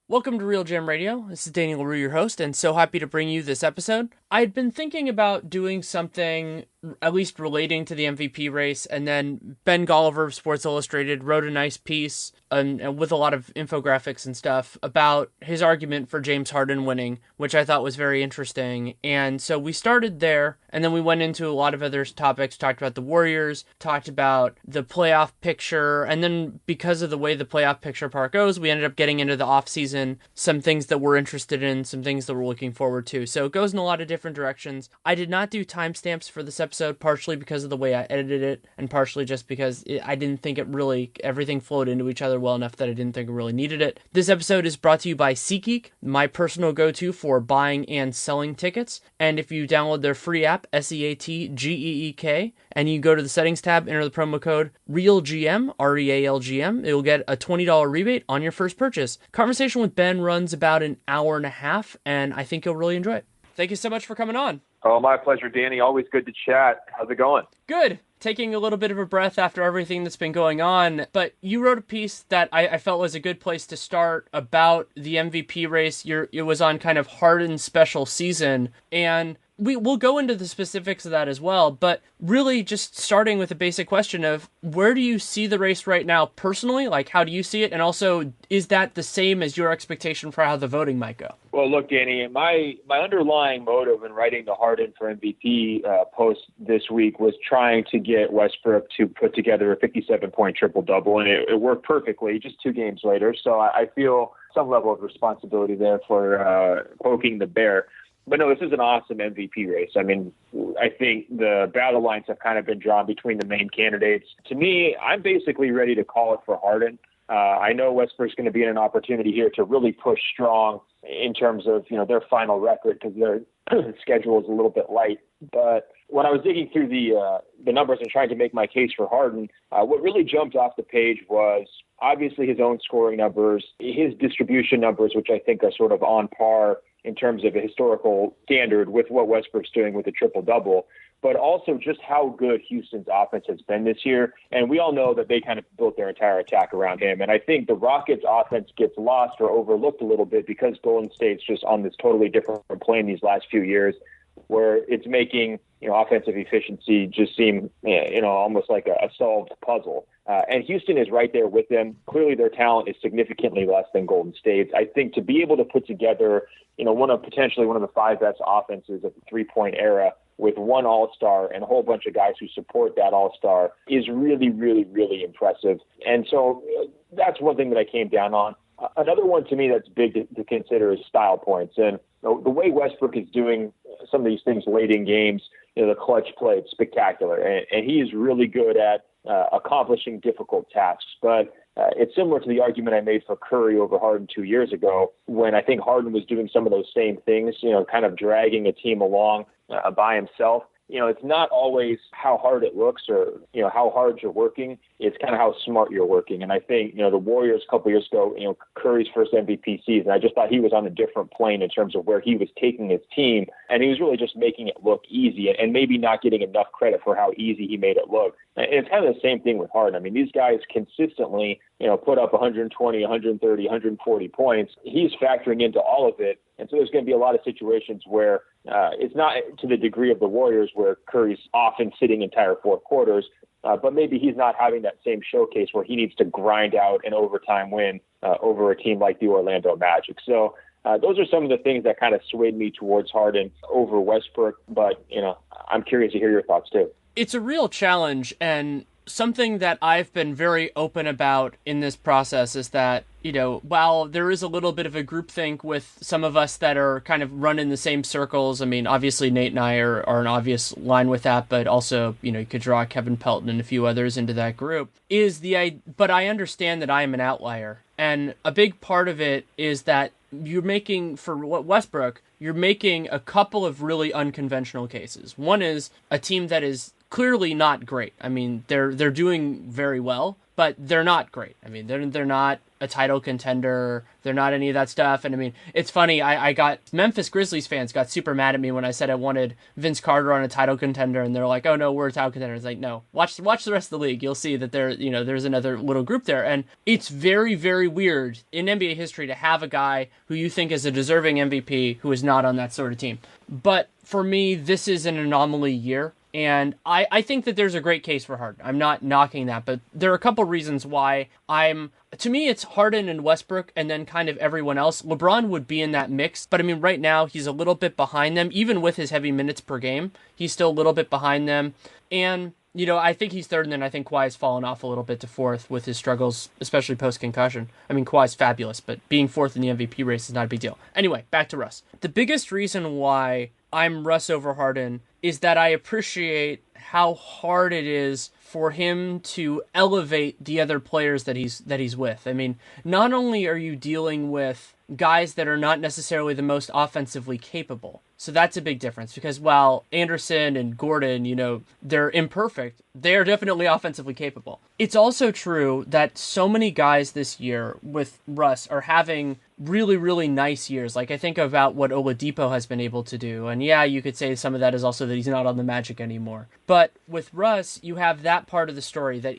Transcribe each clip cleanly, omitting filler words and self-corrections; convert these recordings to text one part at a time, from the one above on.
Welcome to Real Gem Radio. This is Daniel Leroux, your host, and so happy to bring you this episode. I had been thinking about doing something at least relating to the MVP race, and then Ben Golliver of Sports Illustrated wrote a nice piece and with a lot of infographics and stuff about his argument for James Harden winning, which I thought was very interesting. And so we started there, and then we went into a lot of other topics, talked about the Warriors, talked about the playoff picture, and then because of the way the playoff picture part goes, we ended up getting into the offseason, some things that we're interested in, some things that we're looking forward to. So it goes in a lot of different directions. I did not do timestamps for this episode, partially because of the way I edited it, and partially just because I didn't think everything flowed into each other well enough that I didn't think it really needed it. This episode is brought to you by SeatGeek, my personal go-to for buying and selling tickets. And if you download their free app, SEATGEEK, and you go to the settings tab, enter the promo code REALGM, REALGM, it will get a $20 rebate on your first purchase. Conversation with Ben runs about an hour and a half, and I think you'll really enjoy it. Thank you so much for coming on. Oh, my pleasure, Danny. Always good to chat. How's it going? Good. Taking a little bit of a breath after everything that's been going on, but you wrote a piece that I felt was a good place to start about the MVP race. It was on kind of Harden's special season, and we'll go into the specifics of that as well, but really just starting with a basic question of where do you see the race right now personally? Like, how do you see it? And also, is that the same as your expectation for how the voting might go? Well, look, Danny, my underlying motive in writing the Harden for MVP post this week was trying to get Westbrook to put together a 57-point triple-double, and it worked perfectly just 2 games later. So I feel some level of responsibility there for poking the bear. But no, this is an awesome MVP race. I mean, I think the battle lines have kind of been drawn between the main candidates. To me, I'm basically ready to call it for Harden. I know Westbrook's going to be in an opportunity here to really push strong in terms of, their final record because their schedule is a little bit light. But when I was digging through the numbers and trying to make my case for Harden, what really jumped off the page was obviously his own scoring numbers, his distribution numbers, which I think are sort of on par in terms of a historical standard with what Westbrook's doing with a triple-double, but also just how good Houston's offense has been this year. And we all know that they kind of built their entire attack around him. And I think the Rockets' offense gets lost or overlooked a little bit because Golden State's just on this totally different plane these last few years where it's making offensive efficiency just seem almost like a solved puzzle. And Houston is right there with them. Clearly, their talent is significantly less than Golden State's. I think to be able to put together, potentially one of the 5 best offenses of the 3-point era with one All-Star and a whole bunch of guys who support that All-Star is really, really, really impressive. And so that's one thing that I came down on. Another one to me that's big to consider is style points. And the way Westbrook is doing some of these things late in games, the clutch play, it's spectacular. And he is really good at accomplishing difficult tasks. But it's similar to the argument I made for Curry over Harden 2 years ago when I think Harden was doing some of those same things, kind of dragging a team along by himself. It's not always how hard it looks or, how hard you're working. It's kind of how smart you're working. And I think, the Warriors a couple years ago, Curry's first MVP season, I just thought he was on a different plane in terms of where he was taking his team. And he was really just making it look easy and maybe not getting enough credit for how easy he made it look. And it's kind of the same thing with Harden. I mean, these guys consistently, put up 120, 130, 140 points. He's factoring into all of it. And so there's going to be a lot of situations where it's not to the degree of the Warriors where Curry's often sitting entire fourth quarters, but maybe he's not having that same showcase where he needs to grind out an overtime win over a team like the Orlando Magic. So those are some of the things that kind of swayed me towards Harden over Westbrook. But, I'm curious to hear your thoughts too. It's a real challenge, and something that I've been very open about in this process is that, while there is a little bit of a groupthink with some of us that are kind of running the same circles, I mean, obviously Nate and I are an obvious line with that, but also, you could draw Kevin Pelton and a few others into that group, but I understand that I am an outlier. And a big part of it is that you're making, for Westbrook, you're making a couple of really unconventional cases. One is a team that is clearly not great. I mean, they're doing very well, but they're not great. I mean, they're not a title contender. They're not any of that stuff. And I mean, it's funny. I got Memphis Grizzlies fans got super mad at me when I said I wanted Vince Carter on a title contender, and they're like, "Oh no, we're a title contender." It's like, no, watch the rest of the league. You'll see that there's another little group there, and it's very, very weird in NBA history to have a guy who you think is a deserving MVP who is not on that sort of team. But for me, this is an anomaly year. And I think that there's a great case for Harden. I'm not knocking that, but there are a couple reasons why to me, it's Harden and Westbrook and then kind of everyone else. LeBron would be in that mix, but I mean, right now he's a little bit behind them. Even with his heavy minutes per game, he's still a little bit behind them. And, I think he's third, and then I think Kawhi's fallen off a little bit to fourth with his struggles, especially post-concussion. I mean, Kawhi's fabulous, but being fourth in the MVP race is not a big deal. Anyway, back to Russ. The biggest reason why I'm Russ over Harden is that I appreciate how hard it is for him to elevate the other players that he's with. I mean, not only are you dealing with guys that are not necessarily the most offensively capable. So that's a big difference because while Anderson and Gordon, they're imperfect, they are definitely offensively capable. It's also true that so many guys this year with Russ are having really, really nice years. Like I think about what Oladipo has been able to do. And yeah, you could say some of that is also that he's not on the Magic anymore. But with Russ, you have that part of the story that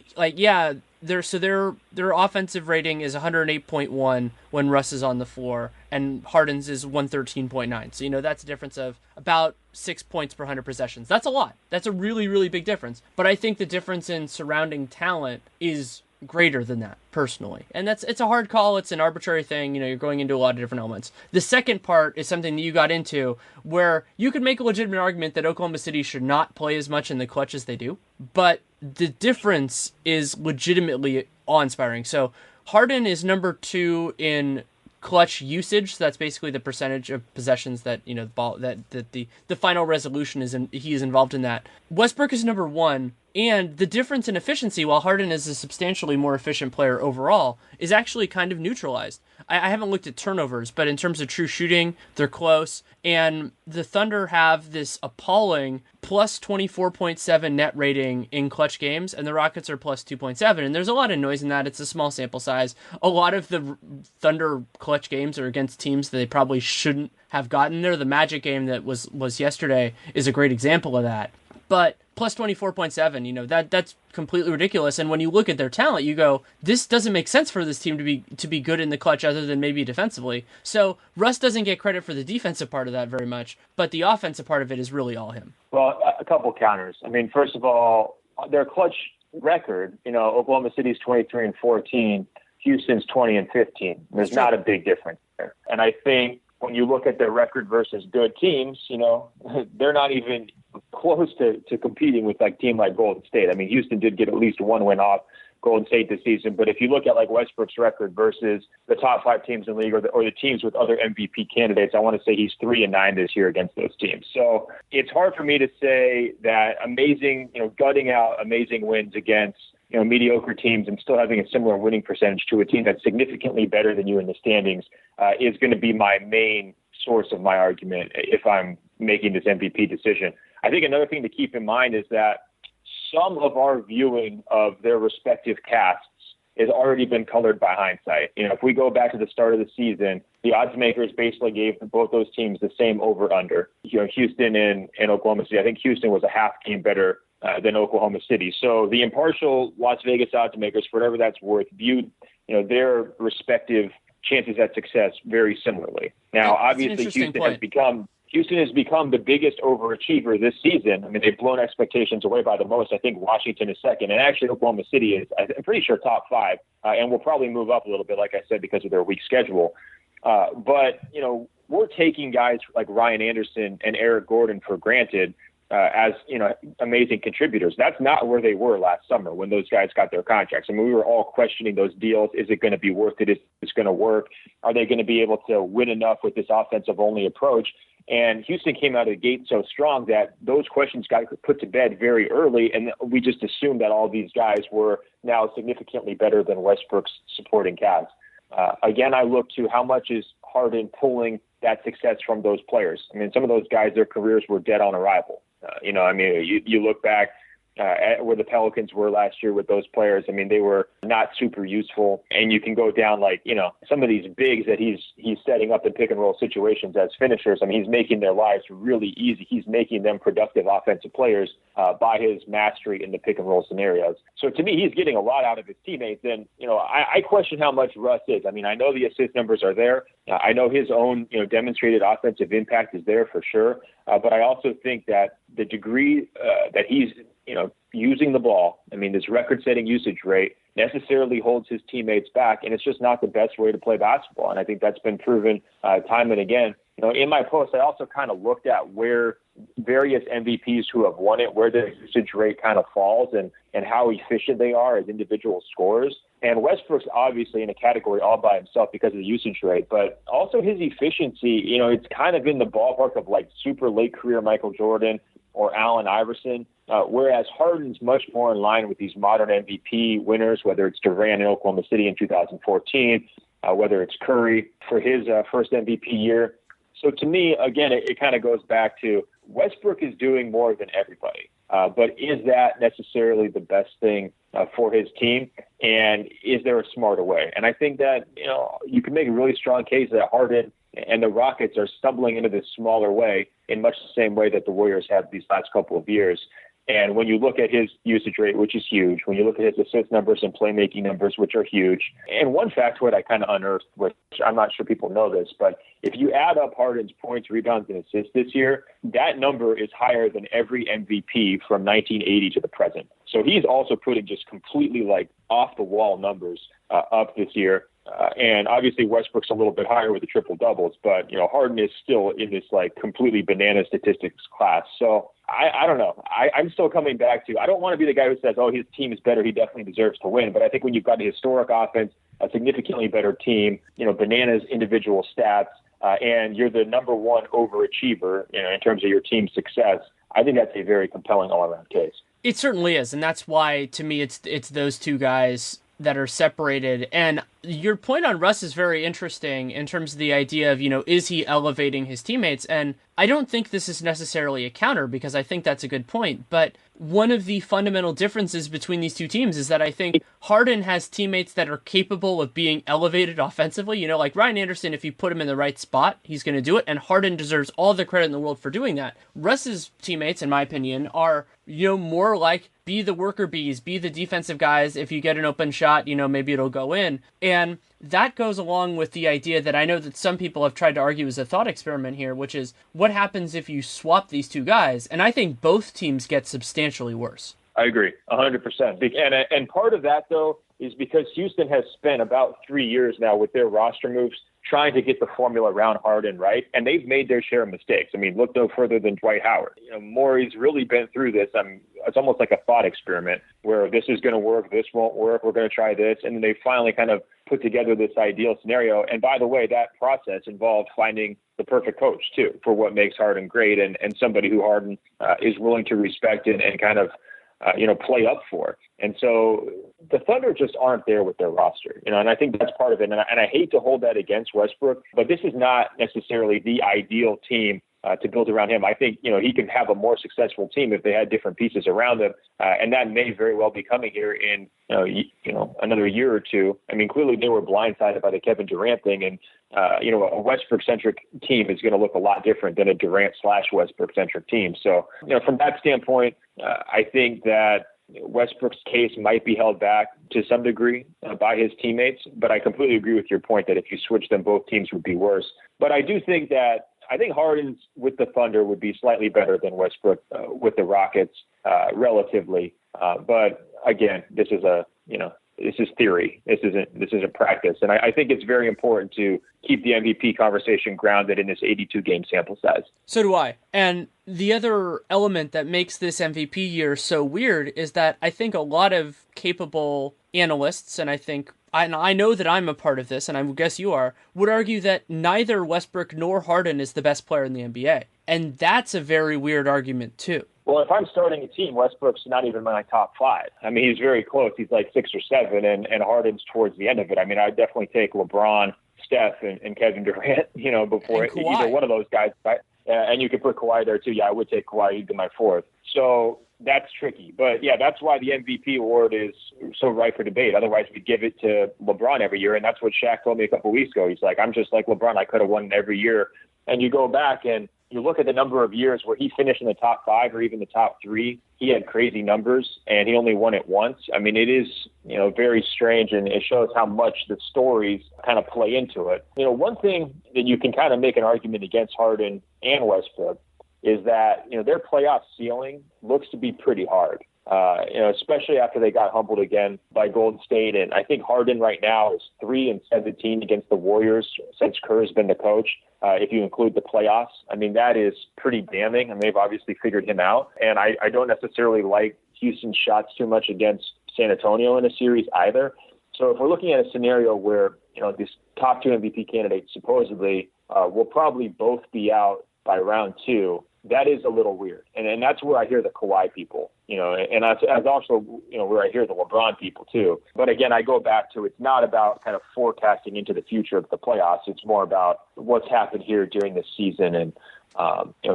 their offensive rating is 108.1 when Russ is on the floor, and Harden's is 113.9. So, that's a difference of about 6 points per 100 possessions. That's a lot. That's a really, really big difference. But I think the difference in surrounding talent is greater than that, personally. And it's a hard call. It's an arbitrary thing. You're going into a lot of different elements. The second part is something that you got into where you could make a legitimate argument that Oklahoma City should not play as much in the clutch as they do. But the difference is legitimately awe-inspiring. So Harden is number 2 in clutch usage. So that's basically the percentage of possessions that the ball that the final resolution he is involved in that. Westbrook is number 1. And the difference in efficiency, while Harden is a substantially more efficient player overall, is actually kind of neutralized. I haven't looked at turnovers, but in terms of true shooting, they're close. And the Thunder have this appalling plus 24.7 net rating in clutch games, and the Rockets are plus 2.7. And there's a lot of noise in that. It's a small sample size. A lot of the Thunder clutch games are against teams that they probably shouldn't have gotten there. The Magic game that was yesterday is a great example of that. But plus 24.7, that's completely ridiculous. And when you look at their talent, you go, this doesn't make sense for this team to be good in the clutch other than maybe defensively. So Russ doesn't get credit for the defensive part of that very much, but the offensive part of it is really all him. Well, a couple counters. I mean, first of all, their clutch record, Oklahoma City's 23-14, Houston's 20-15. There's not a big difference there. And I think when you look at their record versus good teams, they're not even close to competing with like team like Golden State. I mean, Houston did get at least one win off Golden State this season, but if you look at like Westbrook's record versus the top 5 teams in the league or the teams with other MVP candidates, I want to say he's 3-9 this year against those teams. So it's hard for me to say that amazing, gutting out amazing wins against mediocre teams and still having a similar winning percentage to a team that's significantly better than you in the standings is going to be my main source of my argument if I'm making this MVP decision. I think another thing to keep in mind is that some of our viewing of their respective casts has already been colored by hindsight. If we go back to the start of the season, the odds makers basically gave both those teams the same over-under. Houston and Oklahoma City. I think Houston was a half game better than Oklahoma City. So the impartial Las Vegas odds makers, for whatever that's worth, viewed their respective chances at success very similarly. Now, obviously, Houston has become the biggest overachiever this season. I mean, they've blown expectations away by the most. I think Washington is second, and actually Oklahoma City is, I'm pretty sure, top 5, and will probably move up a little bit, like I said, because of their weak schedule. But we're taking guys like Ryan Anderson and Eric Gordon for granted as amazing contributors. That's not where they were last summer when those guys got their contracts. I mean, we were all questioning those deals. Is it going to be worth it? Is it going to work? Are they going to be able to win enough with this offensive-only approach? And Houston came out of the gate so strong that those questions got put to bed very early, and we just assumed that all these guys were now significantly better than Westbrook's supporting cast. Again, I look to how much is Harden pulling that success from those players. I mean, some of those guys, their careers were dead on arrival. You look back, where the Pelicans were last year with those players. I mean, they were not super useful. And you can go down some of these bigs that he's setting up in pick and roll situations as finishers. I mean, he's making their lives really easy. He's making them productive offensive players by his mastery in the pick and roll scenarios. So to me, he's getting a lot out of his teammates. And, I question how much Russ is. I mean, I know the assist numbers are there. I know his own, demonstrated offensive impact is there for sure. But I also think that the degree that he's, using the ball, I mean, this record-setting usage rate necessarily holds his teammates back, and it's just not the best way to play basketball. And I think that's been proven time and again. In my post, I also kind of looked at where various MVPs who have won it, where their usage rate kind of falls and how efficient they are as individual scorers. And Westbrook's obviously in a category all by himself because of the usage rate, but also his efficiency, it's kind of in the ballpark of like super late career Michael Jordan or Allen Iverson, whereas Harden's much more in line with these modern MVP winners, whether it's Durant in Oklahoma City in 2014, whether it's Curry for his first MVP year. So to me, again, it kind of goes back to Westbrook is doing more than everybody. But is that necessarily the best thing for his team? And is there a smarter way? And I think that, you can make a really strong case that Harden and the Rockets are stumbling into this smaller way in much the same way that the Warriors have these last couple of years. And when you look at his usage rate, which is huge, when you look at his assist numbers and playmaking numbers, which are huge, and one factoid I kind of unearthed, which I'm not sure people know this, but if you add up Harden's points, rebounds, and assists this year, that number is higher than every MVP from 1980 to the present. So he's also putting just completely off-the-wall numbers up this year. And obviously Westbrook's a little bit higher with the triple doubles, but Harden is still in this completely banana statistics class. So I don't know. I'm still coming back to, I don't want to be the guy who says, his team is better, he definitely deserves to win. But I think when you've got a historic offense, a significantly better team, bananas individual stats, and you're the number one overachiever, in terms of your team's success, I think that's a very compelling all-around case. It certainly is, and that's why, to me, it's those two guys that are separated. And your point on Russ is very interesting in terms of the idea of, is he elevating his teammates? And I don't think this is necessarily a counter because I think that's a good point. But one of the fundamental differences between these two teams is that I think Harden has teammates that are capable of being elevated offensively. Like Ryan Anderson, if you put him in the right spot, he's going to do it. And Harden deserves all the credit in the world for doing that. Russ's teammates, in my opinion, are, more like be the worker bees, be the defensive guys. If you get an open shot, maybe it'll go in. And that goes along with the idea that I know that some people have tried to argue as a thought experiment here, which is what happens if you swap these two guys? And I think both teams get substantially worse. I agree, 100%. And part of that, though, is because Houston has spent about 3 years now with their roster moves trying to get the formula around Harden right, and they've made their share of mistakes. I mean, look no further than Dwight Howard. Morey's really been through this. It's almost like a thought experiment where this is going to work, this won't work, we're going to try this, and then they finally kind of put together this ideal scenario. And by the way, that process involved finding the perfect coach, too, for what makes Harden great and somebody who Harden is willing to respect and kind of play up for. And so the Thunder just aren't there with their roster, and I think that's part of it. And I hate to hold that against Westbrook, but this is not necessarily the ideal team to build around him. I think, he can have a more successful team if they had different pieces around him. And that may very well be coming here in, another year or two. I mean, clearly they were blindsided by the Kevin Durant thing. And, a Westbrook-centric team is going to look a lot different than a Durant/Westbrook-centric team. So, from that standpoint, I think that Westbrook's case might be held back to some degree by his teammates. But I completely agree with your point that if you switch them, both teams would be worse. But I do think that Harden's with the Thunder would be slightly better than Westbrook with the Rockets relatively. But again, this is theory. This isn't practice. And I think it's very important to keep the MVP conversation grounded in this 82-game sample size. So do I. And the other element that makes this MVP year so weird is that I think a lot of capable analysts, and I know that I'm a part of this, and I guess you are, would argue that neither Westbrook nor Harden is the best player in the NBA. And that's a very weird argument, too. Well, if I'm starting a team, Westbrook's not even my top 5. I mean, he's very close. He's like 6 or 7, and Harden's towards the end of it. I mean, I'd definitely take LeBron, Steph, and Kevin Durant, before either one of those guys. Right? And you could put Kawhi there, too. Yeah, I would take Kawhi. He'd be my 4th. So that's tricky. But yeah, that's why the MVP award is so ripe for debate. Otherwise, we'd give it to LeBron every year. And that's what Shaq told me a couple of weeks ago. He's like, I'm just like LeBron. I could have won every year. And you go back and you look at the number of years where he finished in the top 5 or even the top 3, he had crazy numbers and he only won it once. I mean, it is, very strange, and it shows how much the stories kind of play into it. One thing that you can kind of make an argument against Harden and Westbrook is that, their playoff ceiling looks to be pretty hard. Especially after they got humbled again by Golden State. And I think Harden right now is 3-17 against the Warriors since Kerr's been the coach. If you include the playoffs, I mean, that is pretty damning. And they've obviously figured him out. And I don't necessarily like Houston's shots too much against San Antonio in a series either. So if we're looking at a scenario where, these top 2 MVP candidates supposedly will probably both be out by round 2, that is a little weird. And that's where I hear the Kawhi people, and that's also, where I hear the LeBron people too. But again, I go back to, it's not about kind of forecasting into the future of the playoffs. It's more about what's happened here during this season and,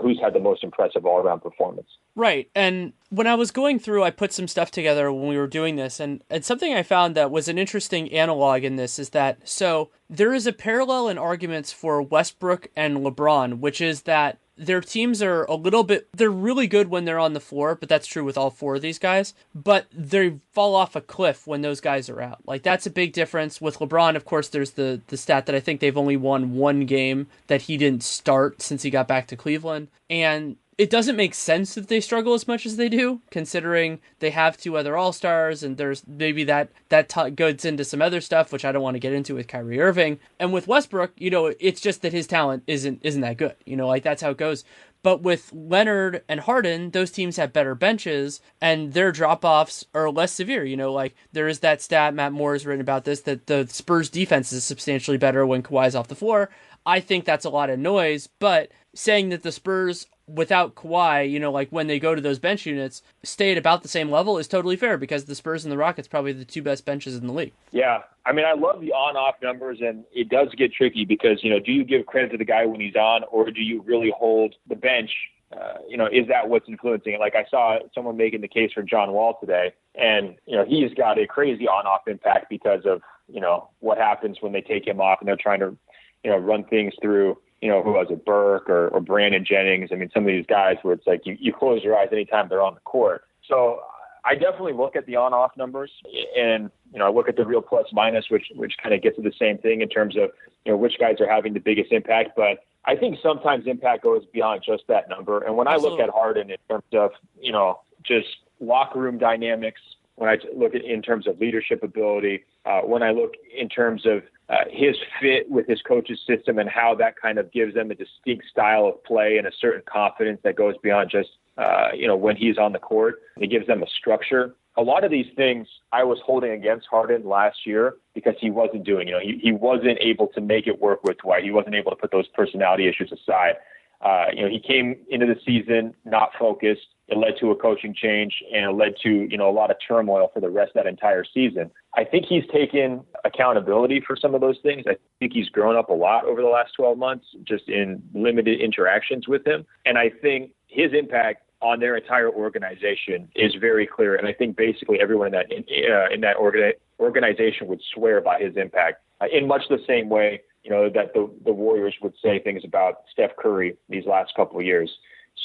who's had the most impressive all-around performance. Right. And when I was going through, I put some stuff together when we were doing this, and something I found that was an interesting analog in this is that, so there is a parallel in arguments for Westbrook and LeBron, which is that their teams are they're really good when they're on the floor, but that's true with all 4 of these guys, but they fall off a cliff when those guys are out. Like, that's a big difference. With LeBron, of course, there's the stat that I think they've only won 1 game that he didn't start since he got back to Cleveland. And it doesn't make sense that they struggle as much as they do, considering they have 2 other All-Stars, and there's maybe that goes into some other stuff, which I don't want to get into with Kyrie Irving. And with Westbrook, it's just that his talent isn't that good. That's how it goes. But with Leonard and Harden, those teams have better benches, and their drop-offs are less severe. There is that stat, Matt Moore has written about this, that the Spurs defense is substantially better when Kawhi's off the floor. I think that's a lot of noise, but saying that the Spurs without Kawhi, when they go to those bench units, stay at about the same level is totally fair, because the Spurs and the Rockets probably the 2 best benches in the league. Yeah. I mean, I love the on-off numbers, and it does get tricky because, do you give credit to the guy when he's on, or do you really hold the bench? Is that what's influencing it? Like, I saw someone making the case for John Wall today, and, he's got a crazy on-off impact because of, what happens when they take him off and they're trying to, run things through, who was it, Burke or Brandon Jennings. I mean, some of these guys where it's like you close your eyes anytime they're on the court. So I definitely look at the on-off numbers, and, I look at the real plus minus, which kind of gets to the same thing in terms of, which guys are having the biggest impact. But I think sometimes impact goes beyond just that number. And when Absolutely. I look at Harden in terms of, just locker room dynamics, when I look at in terms of leadership ability, when I look in terms of his fit with his coach's system and how that kind of gives them a distinct style of play and a certain confidence that goes beyond just, when he's on the court, it gives them a structure. A lot of these things I was holding against Harden last year because he wasn't doing, he wasn't able to make it work with Dwight. He wasn't able to put those personality issues aside. He came into the season not focused. It led to a coaching change, and it led to, a lot of turmoil for the rest of that entire season. I think he's taken accountability for some of those things. I think he's grown up a lot over the last 12 months, just in limited interactions with him. And I think his impact on their entire organization is very clear. And I think basically everyone in that organization would swear by his impact in much the same way, that the Warriors would say things about Steph Curry these last couple of years.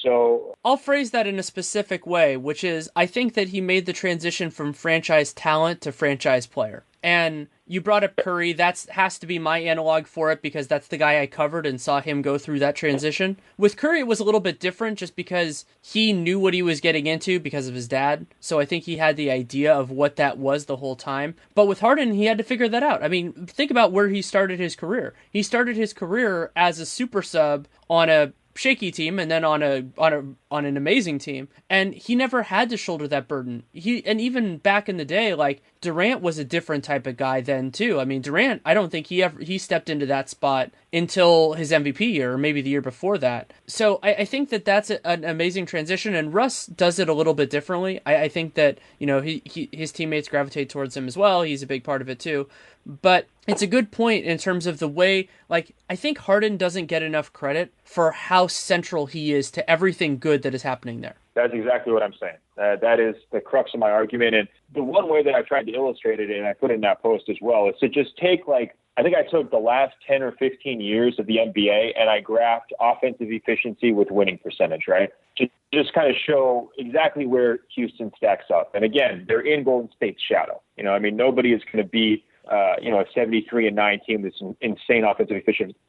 So I'll phrase that in a specific way, which is, I think that he made the transition from franchise talent to franchise player. And you brought up Curry. That has to be my analog for it, because that's the guy I covered and saw him go through that transition. With Curry, it was a little bit different just because he knew what he was getting into because of his dad. So I think he had the idea of what that was the whole time. But with Harden, he had to figure that out. I mean, think about where he started his career. He started his career as a super sub on a shaky team, and then on an amazing team, and he never had to shoulder that burden. And even back in the day, like, Durant was a different type of guy then too. I mean, Durant, I don't think he stepped into that spot until his MVP year, or maybe the year before that. So I think that that's an amazing transition, and Russ does it a little bit differently. I think that, his teammates gravitate towards him as well. He's a big part of it too. But it's a good point in terms of the way, like, I think Harden doesn't get enough credit for how central he is to everything good that is happening there. That's exactly what I'm saying. That is the crux of my argument. And the one way that I tried to illustrate it, and I put in that post as well, is to just take I think I took the last 10 or 15 years of the NBA and I graphed offensive efficiency with winning percentage, right? To just kind of show exactly where Houston stacks up. And again, they're in Golden State's shadow. Nobody is going to beat a 73-9 team that's insane offensive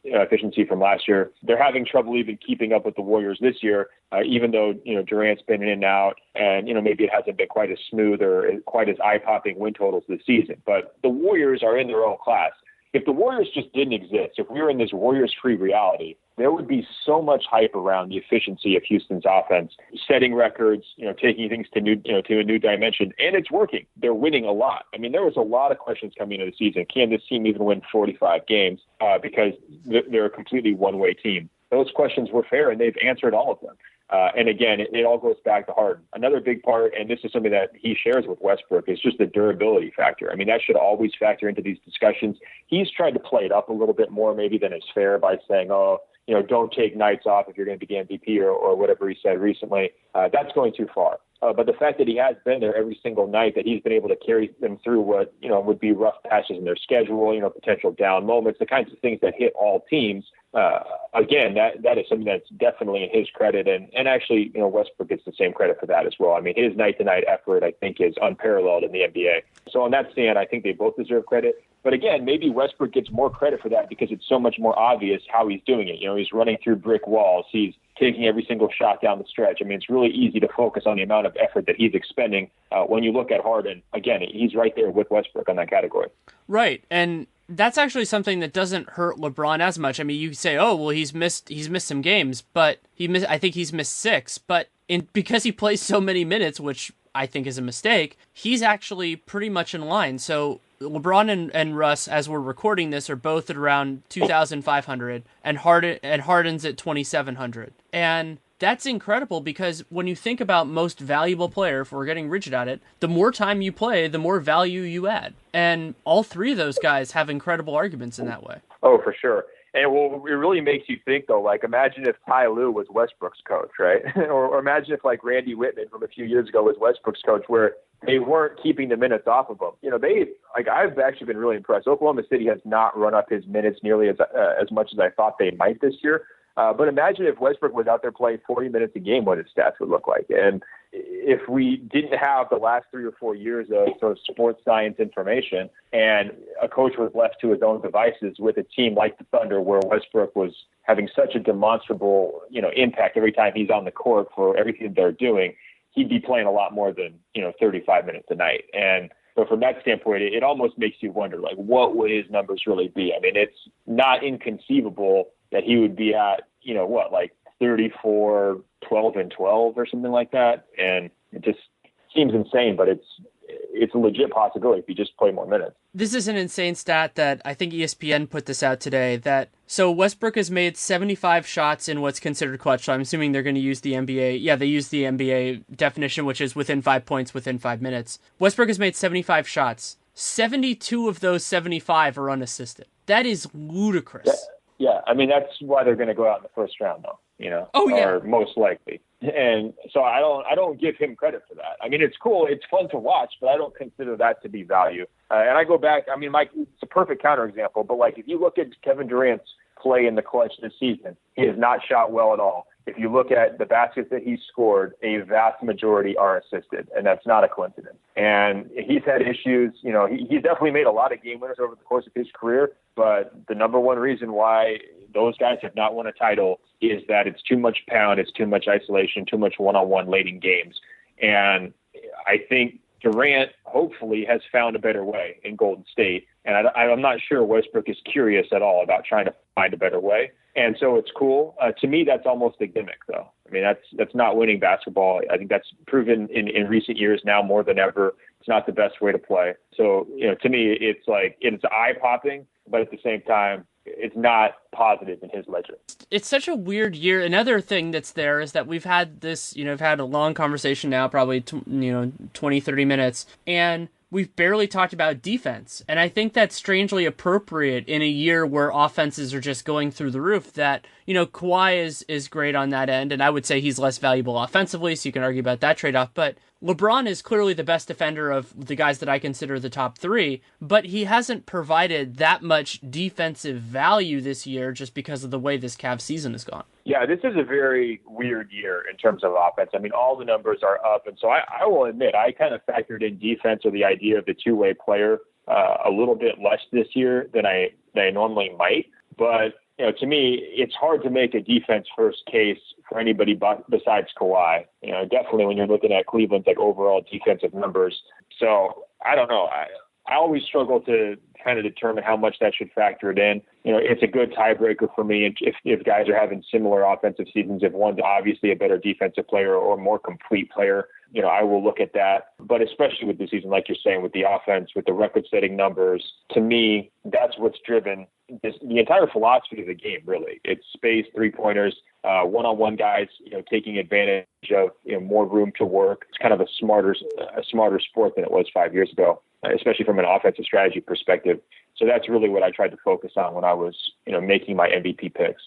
efficiency from last year. They're having trouble even keeping up with the Warriors this year, even though, Durant's been in and out and, maybe it hasn't been quite as smooth or quite as eye-popping win totals this season. But the Warriors are in their own class. If the Warriors just didn't exist, if we were in this Warriors-free reality, there would be so much hype around the efficiency of Houston's offense, setting records, taking things to a new dimension, and it's working. They're winning a lot. I mean, there was a lot of questions coming into the season. Can this team even win 45 games? Because they're a completely one-way team. Those questions were fair, and they've answered all of them. And again, it all goes back to Harden. Another big part, and this is something that he shares with Westbrook, is just the durability factor. I mean, that should always factor into these discussions. He's tried to play it up a little bit more maybe than is fair by saying, don't take nights off if you're going to be MVP or whatever he said recently. That's going too far. But the fact that he has been there every single night, that he's been able to carry them through what, would be rough patches in their schedule, potential down moments, the kinds of things that hit all teams. Again, that is something that's definitely in his credit. And actually, Westbrook gets the same credit for that as well. I mean, his night-to-night effort, I think, is unparalleled in the NBA. So on that stand, I think they both deserve credit. But again, maybe Westbrook gets more credit for that because it's so much more obvious how he's doing it. He's running through brick walls. He's taking every single shot down the stretch. I mean, it's really easy to focus on the amount of effort that he's expending. When you look at Harden, again, he's right there with Westbrook on that category. Right. And that's actually something that doesn't hurt LeBron as much. I mean, you say, oh, well, he's missed some games, but I think he's missed 6. But because he plays so many minutes, which I think is a mistake, he's actually pretty much in line. So LeBron and Russ, as we're recording this, are both at around 2,500, and Harden's at 2,700. And that's incredible because when you think about most valuable player, if we're getting rigid at it, the more time you play, the more value you add. And all three of those guys have incredible arguments in that way. Oh, for sure. And it really makes you think, though, imagine if Ty Lue was Westbrook's coach, right? or imagine if, Randy Whitman from a few years ago was Westbrook's coach, where they weren't keeping the minutes off of him. I've actually been really impressed. Oklahoma City has not run up his minutes nearly as much as I thought they might this year. But imagine if Westbrook was out there playing 40 minutes a game, what his stats would look like. And if we didn't have the last 3 or 4 years of sort of sports science information and a coach was left to his own devices with a team like the Thunder, where Westbrook was having such a demonstrable, impact every time he's on the court for everything they're doing, he'd be playing a lot more than, 35 minutes a night. And so from that standpoint, it almost makes you wonder, what would his numbers really be? I mean, it's not inconceivable that he would be at, 34, 12 and 12 or something like that. And it just seems insane, but it's a legit possibility if you just play more minutes. This is an insane stat that I think ESPN put this out today, so Westbrook has made 75 shots in what's considered clutch. So I'm assuming they're going to use the NBA. Yeah, they use the NBA definition, which is within 5 points within 5 minutes. Westbrook has made 75 shots. 72 of those 75 are unassisted. That is ludicrous. Yeah. I mean, that's why they're going to go out in the first round, though. Oh, yeah. Or most likely. And so I don't give him credit for that. I mean, it's cool. It's fun to watch, but I don't consider that to be value. And I go back, I mean, Mike, it's a perfect counterexample, but if you look at Kevin Durant's play in the clutch this season, he has not shot well at all. If you look at the baskets that he's scored, a vast majority are assisted, and that's not a coincidence. And he's had issues. He's definitely made a lot of game winners over the course of his career, but the number one reason why those guys have not won a title is that it's too much pound, it's too much isolation, too much one-on-one late in games. And I think Durant hopefully has found a better way in Golden State. And I'm not sure Westbrook is curious at all about trying to find a better way. And so it's cool. To me, that's almost a gimmick, though. I mean, that's not winning basketball. I think that's proven in recent years now more than ever. It's not the best way to play. So, to me, it's eye-popping, but at the same time, it's not positive in his ledger. It's such a weird year. Another thing that's there is that we've had this, I've had a long conversation now, probably, 20, 30 minutes. And we've barely talked about defense. And I think that's strangely appropriate in a year where offenses are just going through the roof. That, Kawhi is great on that end, and I would say he's less valuable offensively, so you can argue about that trade-off. But LeBron is clearly the best defender of the guys that I consider the top three, but he hasn't provided that much defensive value this year just because of the way this Cavs season has gone. Yeah, this is a very weird year in terms of offense. I mean, all the numbers are up, and so I will admit I kind of factored in defense or the idea of the two-way player a little bit less this year than I normally might. But to me, it's hard to make a defense-first case for anybody besides Kawhi. Definitely when you're looking at Cleveland's overall defensive numbers. So I don't know. I always struggle to kind of determine how much that should factor it in. It's a good tiebreaker for me if guys are having similar offensive seasons. If one's obviously a better defensive player or more complete player, I will look at that. But especially with the season, like you're saying, with the offense, with the record-setting numbers, to me, that's what's driven the entire philosophy of the game, really. It's space, three-pointers, one-on-one guys, taking advantage of more room to work. It's kind of a smarter sport than it was 5 years ago, especially from an offensive strategy perspective. So that's really what I tried to focus on when I was, making my MVP picks.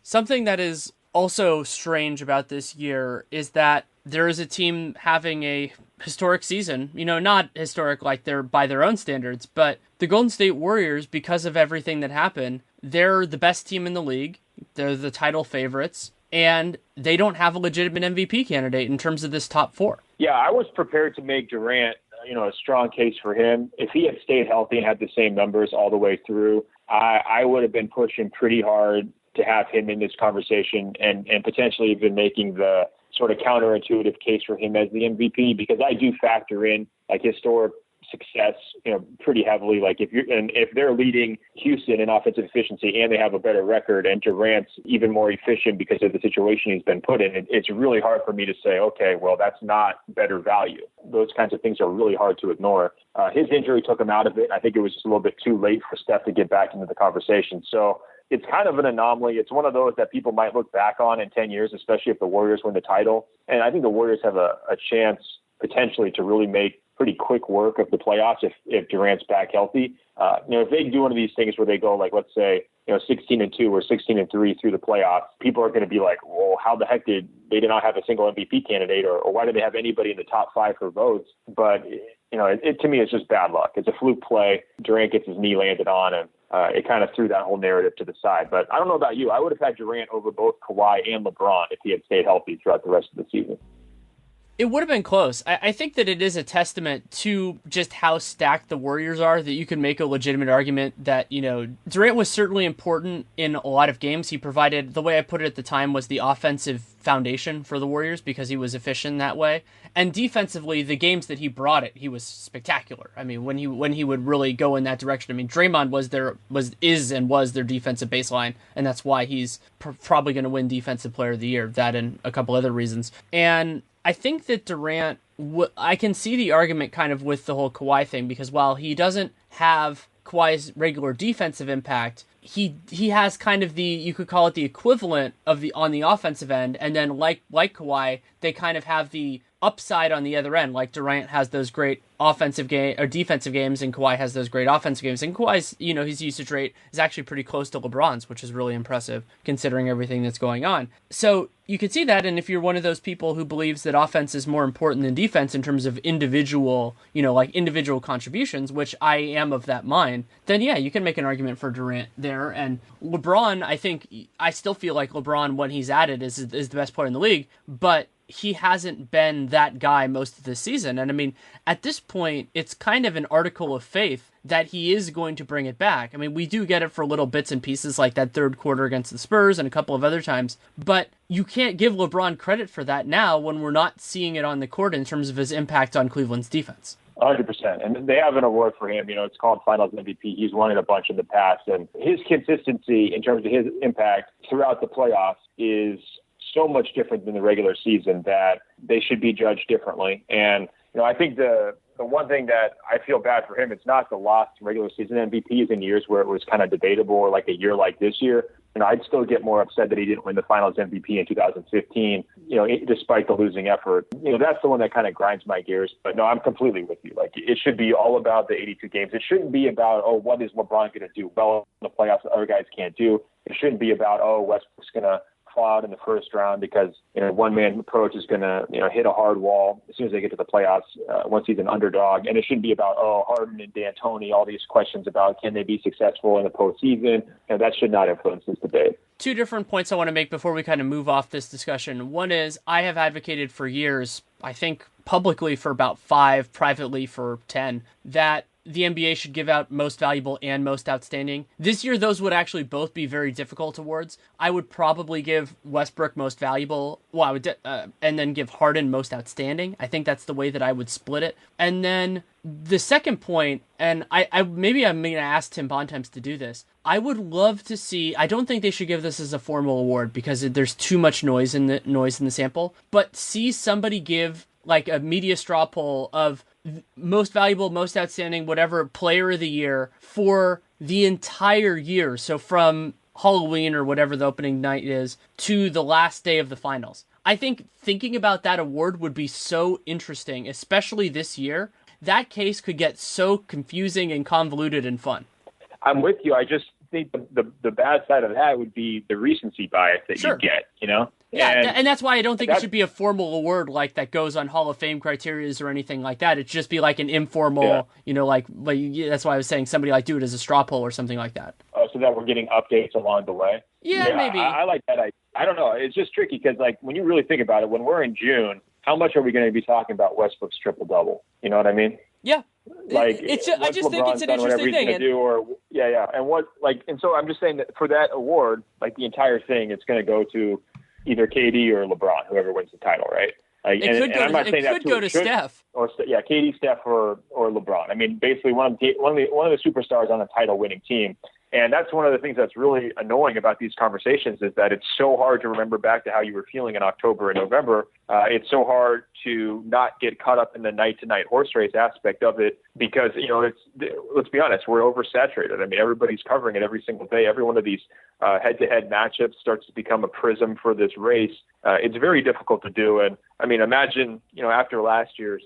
Something that is also strange about this year is that there is a team having a historic season, not historic like they're by their own standards, but the Golden State Warriors, because of everything that happened, they're the best team in the league. They're the title favorites, and they don't have a legitimate MVP candidate in terms of this top four. Yeah, I was prepared to make Durant, a strong case for him. If he had stayed healthy and had the same numbers all the way through, I would have been pushing pretty hard to have him in this conversation and potentially even making the sort of counterintuitive case for him as the MVP, because I do factor in historic success, pretty heavily. If they're leading Houston in offensive efficiency and they have a better record and Durant's even more efficient because of the situation he's been put in, it's really hard for me to say, okay, well, that's not better value. Those kinds of things are really hard to ignore. His injury took him out of it. I think it was just a little bit too late for Steph to get back into the conversation. So it's kind of an anomaly. It's one of those that people might look back on in 10 years, especially if the Warriors win the title. And I think the Warriors have a chance potentially to really make pretty quick work of the playoffs if Durant's back healthy. If they do one of these things where they go let's say 16-2 or 16-3 through the playoffs, people are going to be like, well, how the heck did they not have a single MVP candidate, or why did they have anybody in the top five for votes? But it to me, it's just bad luck. It's a fluke play. Durant gets his knee landed on, and it kind of threw that whole narrative to the side. But I don't know about you. I would have had Durant over both Kawhi and LeBron if he had stayed healthy throughout the rest of the season. It would have been close. I think that it is a testament to just how stacked the Warriors are that you can make a legitimate argument that, Durant was certainly important in a lot of games. He provided, the way I put it at the time, was the offensive foundation for the Warriors because he was efficient that way. And defensively, the games that he brought it, he was spectacular. I mean, when he would really go in that direction. I mean, Draymond was their defensive baseline, and that's why he's probably going to win Defensive Player of the Year. That and a couple other reasons. And I think that Durant, I can see the argument kind of with the whole Kawhi thing, because while he doesn't have Kawhi's regular defensive impact, he has kind of you could call it the equivalent of on the offensive end, and then like Kawhi, they kind of have the upside on the other end. Like Durant has those great defensive games, and Kawhi has those great offensive games. And Kawhi's, his usage rate is actually pretty close to LeBron's, which is really impressive considering everything that's going on. So you could see that, and if you're one of those people who believes that offense is more important than defense in terms of individual, individual contributions, which I am of that mind, then yeah, you can make an argument for Durant there. And LeBron, I still feel like LeBron, when he's at it, is the best player in the league, but he hasn't been that guy most of the season. And I mean, at this point, it's kind of an article of faith that he is going to bring it back. I mean, we do get it for little bits and pieces like that third quarter against the Spurs and a couple of other times, but you can't give LeBron credit for that now when we're not seeing it on the court in terms of his impact on Cleveland's defense. 100%. And they have an award for him. It's called Finals MVP. He's won it a bunch in the past. And his consistency in terms of his impact throughout the playoffs is so much different than the regular season that they should be judged differently. And, I think the one thing that I feel bad for him, it's not the lost regular season MVPs in years where it was kind of debatable, or like a year like this year. I'd still get more upset that he didn't win the Finals MVP in 2015. despite the losing effort. That's the one that kind of grinds my gears. But no, I'm completely with you. Like, it should be all about the 82 games. It shouldn't be about, what is LeBron going to do well in the playoffs that other guys can't do. It shouldn't be about, Westbrook's going to fall out in the first round because one man approach is going to hit a hard wall as soon as they get to the playoffs once he's an underdog. And it shouldn't be about Harden and D'Antoni, all these questions about can they be successful in the postseason. That should not influence this debate. Two different points I want to make before we kind of move off this discussion. One is I have advocated for years, I think publicly for about 5, privately for 10, that the NBA should give out most valuable and most outstanding. This year, those would actually both be very difficult awards. I would probably give Westbrook most valuable, and then give Harden most outstanding. I think that's the way that I would split it. And then the second point, and maybe I'm going to ask Tim Bontemps to do this. I would love to see. I don't think they should give this as a formal award because there's too much noise in the sample. But see somebody give like a media straw poll of most valuable, most outstanding, whatever player of the year for the entire year. So from Halloween or whatever the opening night is to the last day of the finals. I think thinking about that award would be so interesting, especially this year. That case could get so confusing and convoluted and fun. I'm with you. I just think the bad side of that would be the recency bias that you get, Yeah, and that's why I don't think it should be a formal award like that goes on Hall of Fame criterias or anything like that. It should just be like an informal, that's why I was saying somebody like do it as a straw poll or something like that. Oh, so that we're getting updates along the way? Yeah, maybe. I like that. I don't know. It's just tricky because, like, when you really think about it, when we're in June, how much are we going to be talking about Westbrook's triple-double? You know what I mean? Yeah. Like, I just think it's an interesting thing. And so I'm just saying that for that award, like the entire thing, it's going to go to either KD or LeBron, whoever wins the title, right? It could go to Steph. KD, Steph, or LeBron. I mean, basically one of the superstars on a title-winning team. And that's one of the things that's really annoying about these conversations is that it's so hard to remember back to how you were feeling in October and November. It's so hard to not get caught up in the night-to-night horse race aspect of it because, let's be honest, we're oversaturated. I mean, everybody's covering it every single day. Every one of these head-to-head matchups starts to become a prism for this race. It's very difficult to do. And, I mean, imagine, after last year's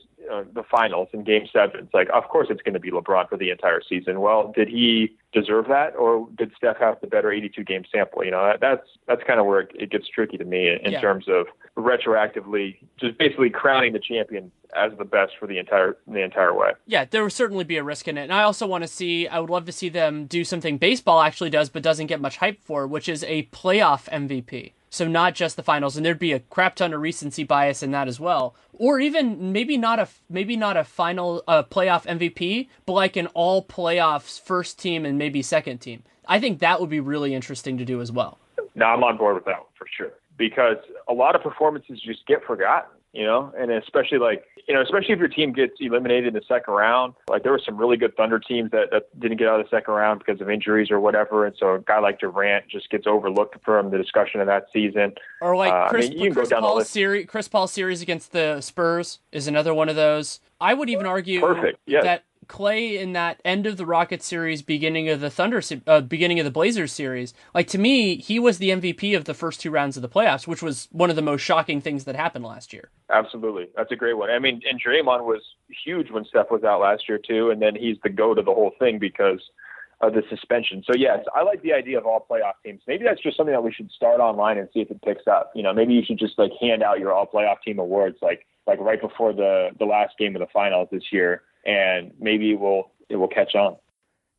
the finals in Game 7, it's like, of course it's going to be LeBron for the entire season. Well, did he deserve that, or did Steph have the better 82-game sample? That's kind of where it gets tricky to me in terms of retroactively just basically crowning the champion as the best for the entire way. Yeah, there will certainly be a risk in it. And I also want to see, I would love to see them do something baseball actually does but doesn't get much hype for, which is a playoff MVP. So not just the finals, and there'd be a crap ton of recency bias in that as well. Or even maybe not a final playoff MVP, but like an all playoffs first team and maybe second team. I think that would be really interesting to do as well. No, I'm on board with that one for sure. Because a lot of performances just get forgotten, and especially especially if your team gets eliminated in the second round. Like there were some really good Thunder teams that didn't get out of the second round because of injuries or whatever. And so a guy like Durant just gets overlooked from the discussion of that season. Or like Chris Paul's series against the Spurs is another one of those. I would even argue that Clay in that end of the Rockets series, beginning of the Blazers series, like to me, he was the MVP of the first 2 rounds of the playoffs, which was one of the most shocking things that happened last year. Absolutely. That's a great one. I mean, and Draymond was huge when Steph was out last year too, and then he's the GOAT of the whole thing because of the suspension. So yes, I like the idea of all playoff teams. Maybe that's just something that we should start online and see if it picks up. Maybe you should just like hand out your all playoff team awards like right before the last game of the finals this year. And maybe it will catch on.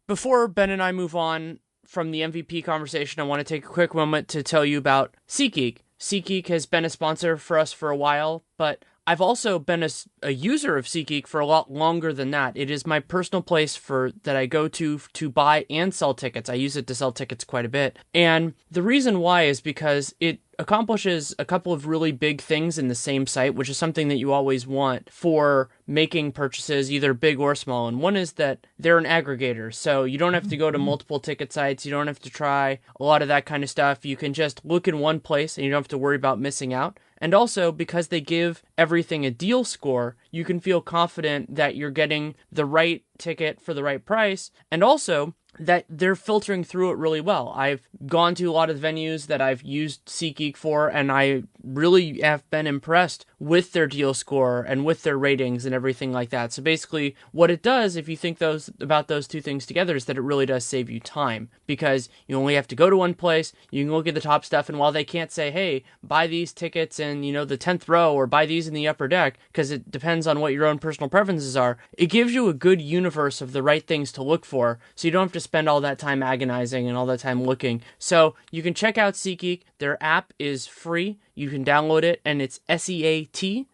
Before Ben and I move on from the MVP conversation, I want to take a quick moment to tell you about SeatGeek. SeatGeek has been a sponsor for us for a while, but I've also been a user of SeatGeek for a lot longer than that. It is my personal place that I go to buy and sell tickets. I use it to sell tickets quite a bit. And the reason why is because it accomplishes a couple of really big things in the same site, which is something that you always want for making purchases, either big or small. And one is that they're an aggregator. So you don't have to go to multiple ticket sites. You don't have to try a lot of that kind of stuff. You can just look in one place and you don't have to worry about missing out. And also, because they give everything a deal score, you can feel confident that you're getting the right ticket for the right price. And also, that they're filtering through it really well. I've gone to a lot of venues that I've used SeatGeek for, and I really have been impressed with their deal score and with their ratings and everything like that. So basically, what it does, if you think about those two things together, is that it really does save you time, because you only have to go to one place, you can look at the top stuff, and while they can't say, hey, buy these tickets in, the 10th row, or buy these in the upper deck, because it depends on what your own personal preferences are, it gives you a good universe of the right things to look for, so you don't have to spend all that time agonizing and all that time looking. So you can check out SeatGeek. Their app is free. You can download it, and it's SEATGEEK.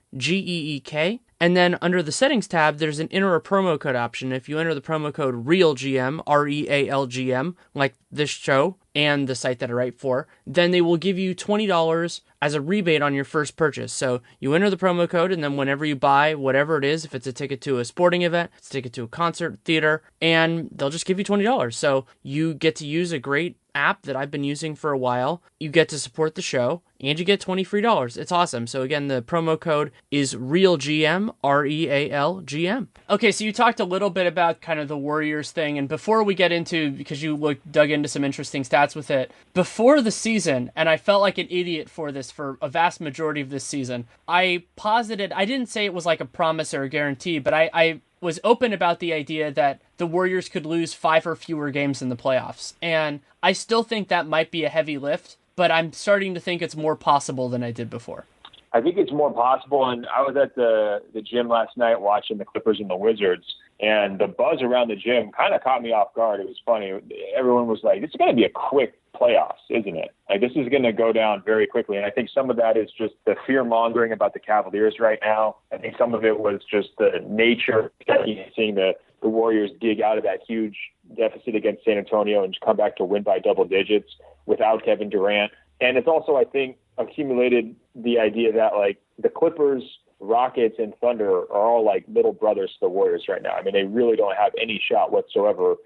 And then under the settings tab, there's an enter a promo code option. If you enter the promo code REALGM, REALGM, like this show and the site that I write for, then they will give you $20 as a rebate on your first purchase. So you enter the promo code, and then whenever you buy whatever it is, if it's a ticket to a sporting event, it's a ticket to a concert, theater, and they'll just give you $20. So you get to use a great app that I've been using for a while. You get to support the show, and you get $20 free. It's awesome. So again, the promo code is REALGM, REALGM. Okay, so you talked a little bit about kind of the Warriors thing, and before we get into, because you dug into some interesting stats with it, before the season, and I felt like an idiot for this for a vast majority of this season, I didn't say it was like a promise or a guarantee, but I was open about the idea that the Warriors could lose 5 or fewer games in the playoffs. And I still think that might be a heavy lift, but I'm starting to think it's more possible than I did before. I think it's more possible, and I was at the gym last night watching the Clippers and the Wizards, and the buzz around the gym kind of caught me off guard. It was funny. Everyone was like, this is going to be a quick playoffs, isn't it? Like, this is going to go down very quickly. And I think some of that is just the fear-mongering about the Cavaliers right now. I think some of it was just the nature of seeing the Warriors dig out of that huge deficit against San Antonio and come back to win by double digits without Kevin Durant. And it's also, I think, accumulated the idea that, like, the Clippers, Rockets, and Thunder are all like little brothers to the Warriors right now. I mean, they really don't have any shot whatsoever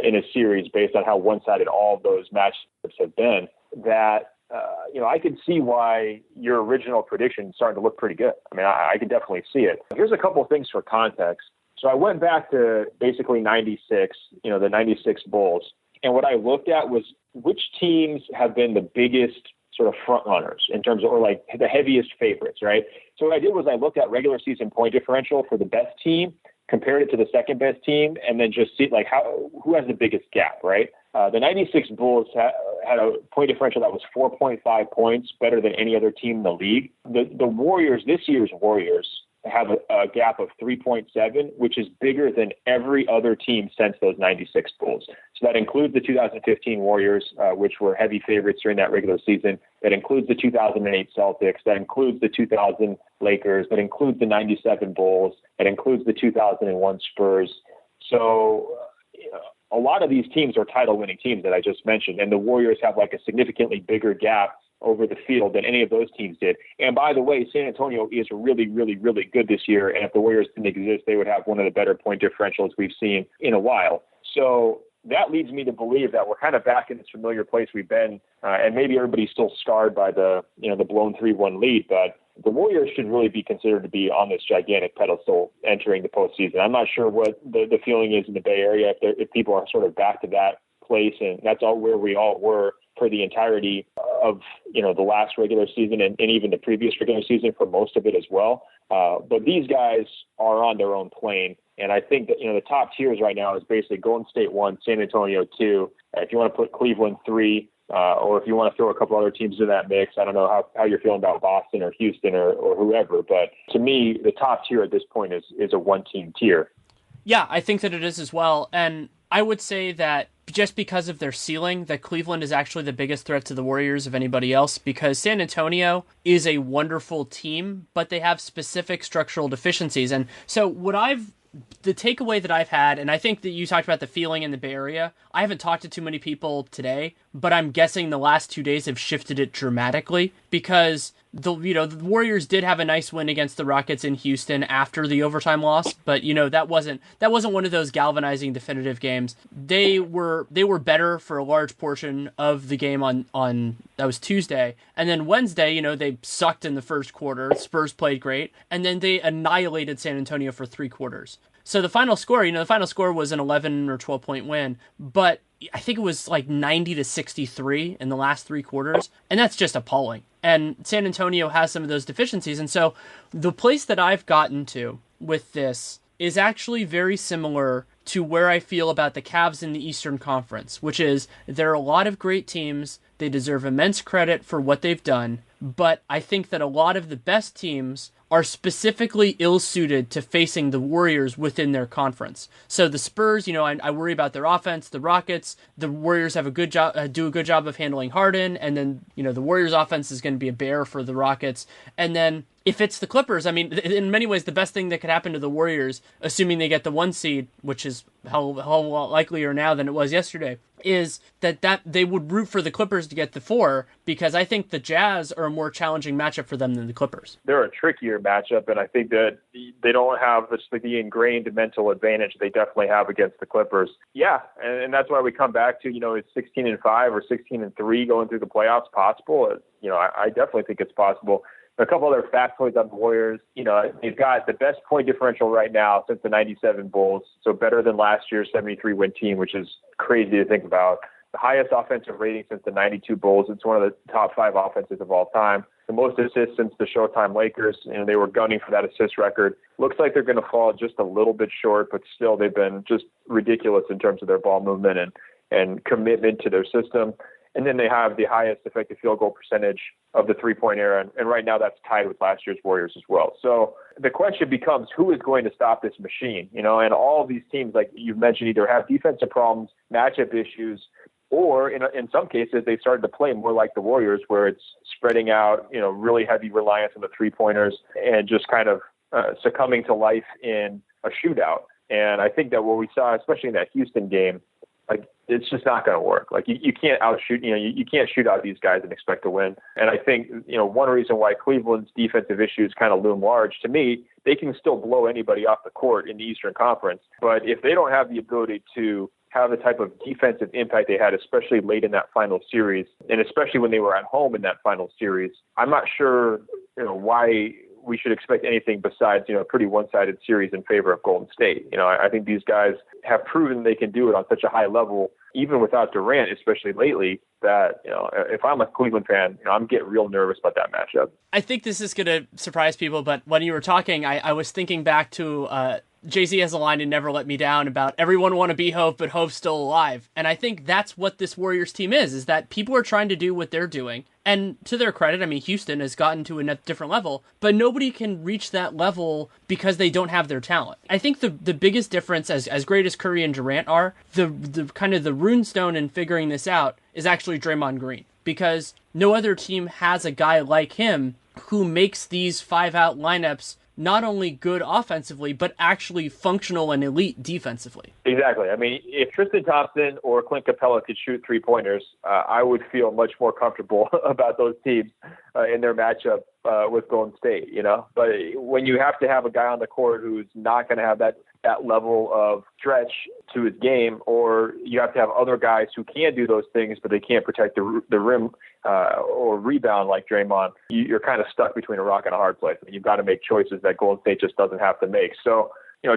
in a series based on how one-sided all of those matchups have been. That, I could see why your original prediction is starting to look pretty good. I mean, I can definitely see it. Here's a couple of things for context. So I went back to basically 96, the 96 Bulls. And what I looked at was which teams have been the biggest sort of front runners in terms of, or like the heaviest favorites, right? So what I did was I looked at regular season point differential for the best team, compared it to the second best team, and then just see like who has the biggest gap, right? The 96 Bulls had a point differential that was 4.5 points better than any other team in the league. The Warriors, this year's Warriors, have a gap of 3.7, which is bigger than every other team since those 96 Bulls. So that includes the 2015 Warriors, which were heavy favorites during that regular season. That includes the 2008 Celtics. That includes the 2000 Lakers. That includes the 97 Bulls. That includes the 2001 Spurs. So a lot of these teams are title-winning teams that I just mentioned, and the Warriors have like a significantly bigger gap over the field than any of those teams did. And by the way, San Antonio is really, really, really good this year. And if the Warriors didn't exist, they would have one of the better point differentials we've seen in a while. So that leads me to believe that we're kind of back in this familiar place we've been. And maybe everybody's still scarred by the blown 3-1 lead, but the Warriors should really be considered to be on this gigantic pedestal entering the postseason. I'm not sure what the feeling is in the Bay Area, if people are sort of back to that place, and that's all where we all were for the entirety of the last regular season and even the previous regular season for most of it as well. But these guys are on their own plane, and I think that the top tiers right now is basically Golden State 1, San Antonio 2. If you want to put Cleveland 3, or if you want to throw a couple other teams in that mix, I don't know how you're feeling about Boston or Houston or whoever, but to me, the top tier at this point is a one-team tier. Yeah, I think that it is as well, and I would say that just because of their ceiling, that Cleveland is actually the biggest threat to the Warriors of anybody else, because San Antonio is a wonderful team, but they have specific structural deficiencies. And so the takeaway that I've had, and I think that you talked about the feeling in the Bay Area, I haven't talked to too many people today, but I'm guessing the last 2 days have shifted it dramatically, because the Warriors did have a nice win against the Rockets in Houston after the overtime loss, but that wasn't one of those galvanizing definitive games. They were better for a large portion of the game on that was Tuesday, and then Wednesday, they sucked in the first quarter. Spurs played great, and then they annihilated San Antonio for 3 quarters. So the final score, was an 11 or 12 point win, but I think it was like 90 to 63 in the last three quarters, and that's just appalling. And San Antonio has some of those deficiencies, and so the place that I've gotten to with this is actually very similar to where I feel about the Cavs in the Eastern Conference, which is there are a lot of great teams. They deserve immense credit for what they've done, but I think that a lot of the best teams are specifically ill-suited to facing the Warriors within their conference. So the Spurs, I worry about their offense. The Rockets, the Warriors have a good job, do a good job of handling Harden, and then the Warriors' offense is going to be a bear for the Rockets. And then if it's the Clippers, I mean, in many ways, the best thing that could happen to the Warriors, assuming they get the 1 seed, which is a hell of a lot likelier now than it was yesterday, is that they would root for the Clippers to get the 4, because I think the Jazz are a more challenging matchup for them than the Clippers. They're a trickier matchup, and I think that they don't have the ingrained mental advantage they definitely have against the Clippers. Yeah, and that's why we come back to, is 16-5 or 16-3 going through the playoffs possible? I definitely think it's possible. A couple other factoids on the Warriors. They've got the best point differential right now since the 97 Bulls, so better than last year's 73-win team, which is crazy to think about. The highest offensive rating since the 92 Bulls. It's one of the top 5 offenses of all time. The most assists since the Showtime Lakers, they were gunning for that assist record. Looks like they're going to fall just a little bit short, but still they've been just ridiculous in terms of their ball movement and commitment to their system. And then they have the highest effective field goal percentage of the three-point era. And right now that's tied with last year's Warriors as well. So the question becomes, who is going to stop this machine? And all of these teams, like you've mentioned, either have defensive problems, matchup issues, or in some cases, they started to play more like the Warriors, where it's spreading out, really heavy reliance on the three-pointers and just kind of succumbing to life in a shootout. And I think that what we saw, especially in that Houston game, it's just not going to work. You can't outshoot, you can't shoot out these guys and expect to win. And I think, one reason why Cleveland's defensive issues kind of loom large, to me, they can still blow anybody off the court in the Eastern Conference. But if they don't have the ability to have the type of defensive impact they had, especially late in that final series, and especially when they were at home in that final series, I'm not sure, why we should expect anything besides, a pretty one-sided series in favor of Golden State. I think these guys have proven they can do it on such a high level, even without Durant, especially lately, that, if I'm a Cleveland fan, I'm getting real nervous about that matchup. I think this is going to surprise people, but when you were talking, I was thinking back to Jay-Z has a line in Never Let Me Down about everyone want to be Hope, but Hope's still alive. And I think that's what this Warriors team is that people are trying to do what they're doing. And to their credit, I mean, Houston has gotten to a different level, but nobody can reach that level because they don't have their talent. I think the biggest difference, as great as Curry and Durant are, the kind of the runestone in figuring this out is actually Draymond Green, because no other team has a guy like him who makes these 5-out lineups not only good offensively, but actually functional and elite defensively. Exactly. I mean, if Tristan Thompson or Clint Capella could shoot three-pointers, I would feel much more comfortable about those teams in their matchup with Golden State, But when you have to have a guy on the court who's not going to have that level of stretch to his game, or you have to have other guys who can do those things, but they can't protect the rim or rebound like Draymond, you're kind of stuck between a rock and a hard place. I mean, you've got to make choices that Golden State just doesn't have to make. So,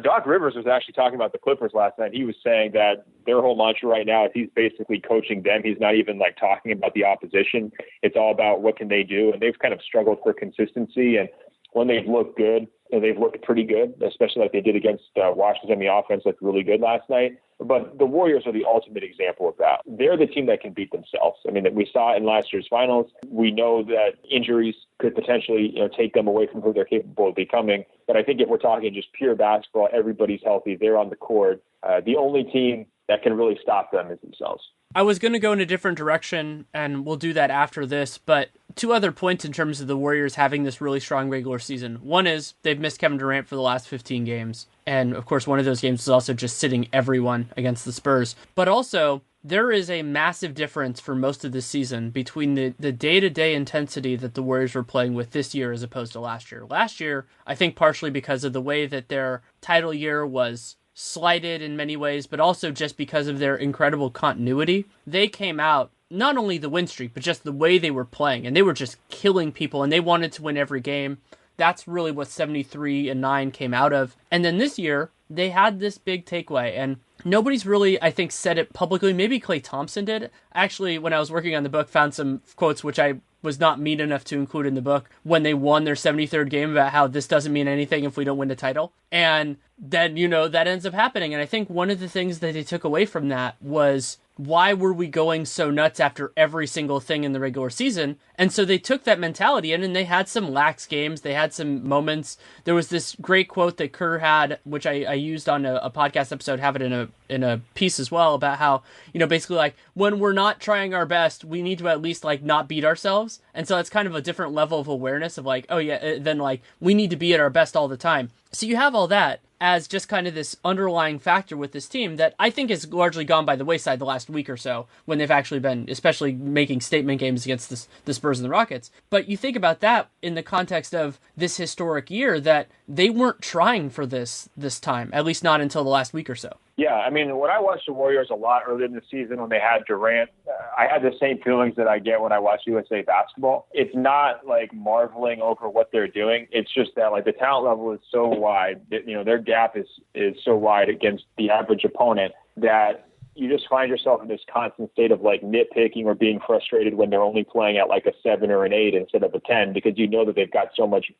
Doc Rivers was actually talking about the Clippers last night. He was saying that their whole mantra right now is he's basically coaching them. He's not even talking about the opposition. It's all about what can they do. And they've kind of struggled for consistency. And when they've looked good, they've looked pretty good, especially like they did against Washington. The offense looked really good last night. But the Warriors are the ultimate example of that. They're the team that can beat themselves. I mean, we saw it in last year's finals. We know that injuries could potentially take them away from who they're capable of becoming. But I think if we're talking just pure basketball, everybody's healthy, they're on the court. The only team that can really stop them is themselves. I was going to go in a different direction, and we'll do that after this, but two other points in terms of the Warriors having this really strong regular season. One is they've missed Kevin Durant for the last 15 games, and of course one of those games is also just sitting everyone against the Spurs. But also, there is a massive difference for most of this season between the day-to-day intensity that the Warriors were playing with this year as opposed to last year. Last year, I think partially because of the way that their title year was slighted in many ways, but also just because of their incredible continuity, they came out, not only the win streak, but just the way they were playing, and they were just killing people, and they wanted to win every game. that's really what 73-9 came out of. And then this year, they had this big takeaway, and nobody's really, I think, said it publicly. Maybe Klay Thompson did. Actually, when I was working on the book, found some quotes which I was not mean enough to include in the book when they won their 73rd game about how this doesn't mean anything if we don't win the title. And then, that ends up happening. And I think one of the things that they took away from that was, why were we going so nuts after every single thing in the regular season? And so they took that mentality in, and they had some lax games. They had some moments. There was this great quote that Kerr had, which I used on a podcast episode, have it in a piece as well, about how, basically like, when we're not trying our best, we need to at least like not beat ourselves. And so that's kind of a different level of awareness of like, oh yeah, then like we need to be at our best all the time. So you have all that as just kind of this underlying factor with this team that I think has largely gone by the wayside the last week or so, when they've actually been, especially making statement games against the Spurs and the Rockets. But you think about that in the context of this historic year, that they weren't trying for this time, at least not until the last week or so. Yeah, I mean, when I watched the Warriors a lot earlier in the season when they had Durant, I had the same feelings that I get when I watch USA basketball. It's not like marveling over what they're doing. It's just that like the talent level is so wide, that, their gap is so wide against the average opponent that you just find yourself in this constant state of like nitpicking or being frustrated when they're only playing at like a 7 or an 8 instead of a 10, because that they've got so much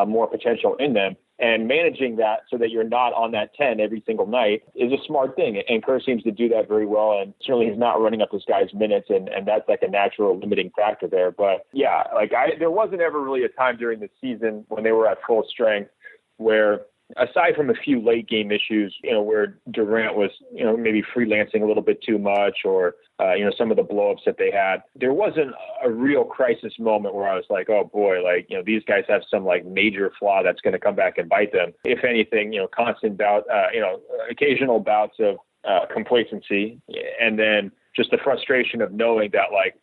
more potential in them. And managing that so that you're not on that 10 every single night is a smart thing. And Kerr seems to do that very well. And certainly he's not running up his guys' minutes. And that's like a natural limiting factor there. But yeah, there wasn't ever really a time during the season when they were at full strength where, aside from a few late game issues, where Durant was, maybe freelancing a little bit too much, or, some of the blowups that they had, there wasn't a real crisis moment where I was like, oh boy, these guys have some like major flaw that's going to come back and bite them. If anything, constant occasional bouts of complacency, and then just the frustration of knowing that like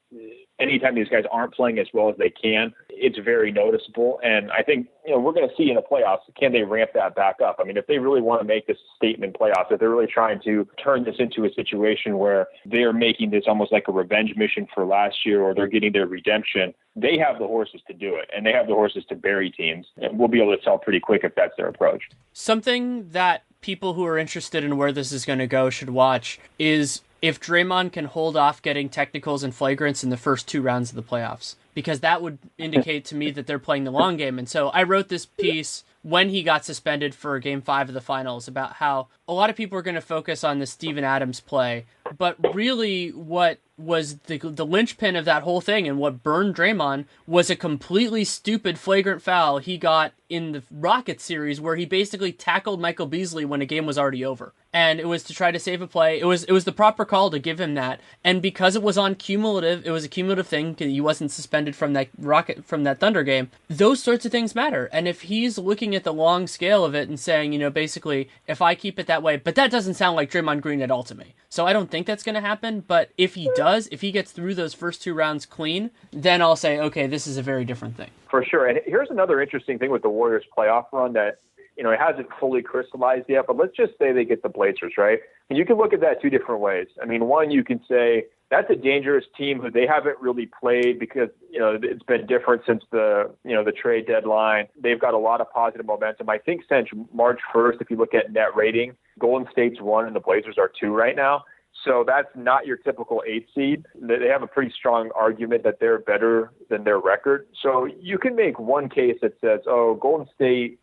anytime these guys aren't playing as well as they can, it's very noticeable. And I think, we're going to see in the playoffs, can they ramp that back up? I mean, if they really want to make this statement playoffs, if they're really trying to turn this into a situation where they're making this almost like a revenge mission for last year, or they're getting their redemption, they have the horses to do it, and they have the horses to bury teams. And we'll be able to tell pretty quick if that's their approach. Something that people who are interested in where this is going to go should watch is if Draymond can hold off getting technicals and flagrants in the first 2 rounds of the playoffs, because that would indicate to me that they're playing the long game. And so I wrote this piece when he got suspended for Game 5 of the finals about how a lot of people are going to focus on the Steven Adams play, but really what was the linchpin of that whole thing and what burned Draymond was a completely stupid flagrant foul he got in the Rockets series, where he basically tackled Michael Beasley when a game was already over. And it was to try to save a play. It was the proper call to give him that. And because it was it was a cumulative thing, he wasn't suspended from that Thunder game. Those sorts of things matter. And if he's looking at the long scale of it and saying, basically, if I keep it that way, but that doesn't sound like Draymond Green at all to me. So I don't think that's going to happen. But if he does, if he gets through those first 2 rounds clean, then I'll say, okay, this is a very different thing. For sure. And here's another interesting thing with the Warriors playoff run that, it hasn't fully crystallized yet, but let's just say they get the Blazers, right? And you can look at that 2 different ways. I mean, one, you can say that's a dangerous team who they haven't really played because, it's been different since the trade deadline. They've got a lot of positive momentum. I think since March 1st, if you look at net rating, Golden State's 1 and the Blazers are 2 right now. So that's not your typical 8 seed. They have a pretty strong argument that they're better than their record. So you can make one case that says, oh, Golden State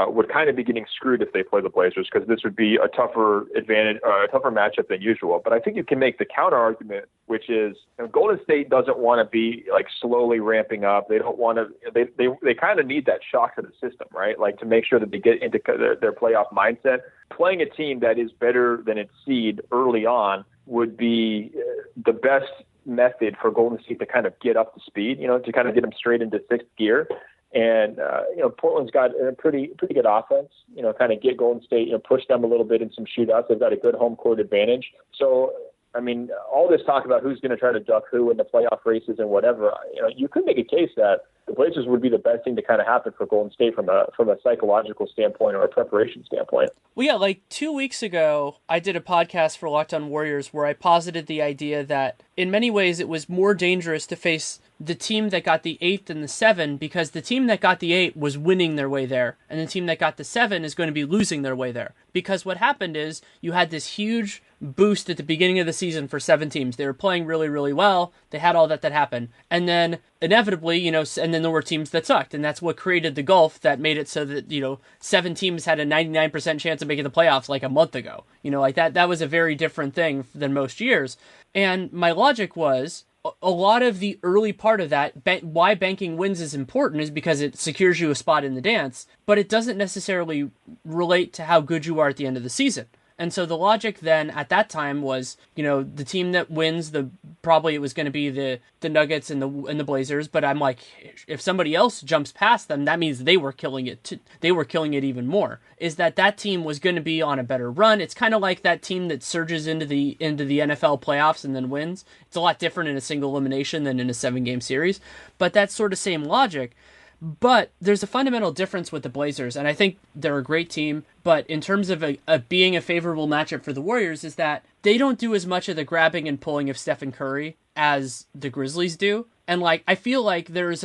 would kind of be getting screwed if they play the Blazers, because this would be a tougher matchup than usual. But I think you can make the counter argument, which is Golden State doesn't want to be like slowly ramping up. They don't want to. They kind of need that shock to the system, right? Like to make sure that they get into their playoff mindset. Playing a team that is better than its seed early on would be the best method for Golden State to kind of get up to speed. To kind of get them straight into 6th gear. And, Portland's got a pretty good offense, kind of get Golden State, push them a little bit in some shootouts. They've got a good home court advantage. So I mean, all this talk about who's going to try to duck who in the playoff races and whatever, you could make a case that the Blazers would be the best thing to kind of happen for Golden State from a psychological standpoint or a preparation standpoint. Well, yeah, like 2 weeks ago, I did a podcast for Locked On Warriors where I posited the idea that in many ways it was more dangerous to face the team that got the 8 than the 7, because the team that got the 8 was winning their way there, and the team that got the 7 is going to be losing their way there. Because what happened is you had this huge boost at the beginning of the season for 7 teams. They were playing really, really well. They had all that happened. And then inevitably, and then there were teams that sucked. And that's what created the gulf that made it so that, 7 teams had a 99% chance of making the playoffs like a month ago. Like that was a very different thing than most years. And my logic was, a lot of the early part of that, why banking wins is important, is because it secures you a spot in the dance, but it doesn't necessarily relate to how good you are at the end of the season. And so the logic then at that time was, the team that wins, probably it was going to be the Nuggets and the Blazers. But I'm like, if somebody else jumps past them, that means they were killing it. They were killing it even more. Is that team was going to be on a better run? It's kind of like that team that surges into the NFL playoffs and then wins. It's a lot different in a single elimination than in a 7-game series, but that sort of same logic. But there's a fundamental difference with the Blazers, and I think they're a great team, but in terms of being a favorable matchup for the Warriors, is that they don't do as much of the grabbing and pulling of Stephen Curry as the Grizzlies do. And I feel like it's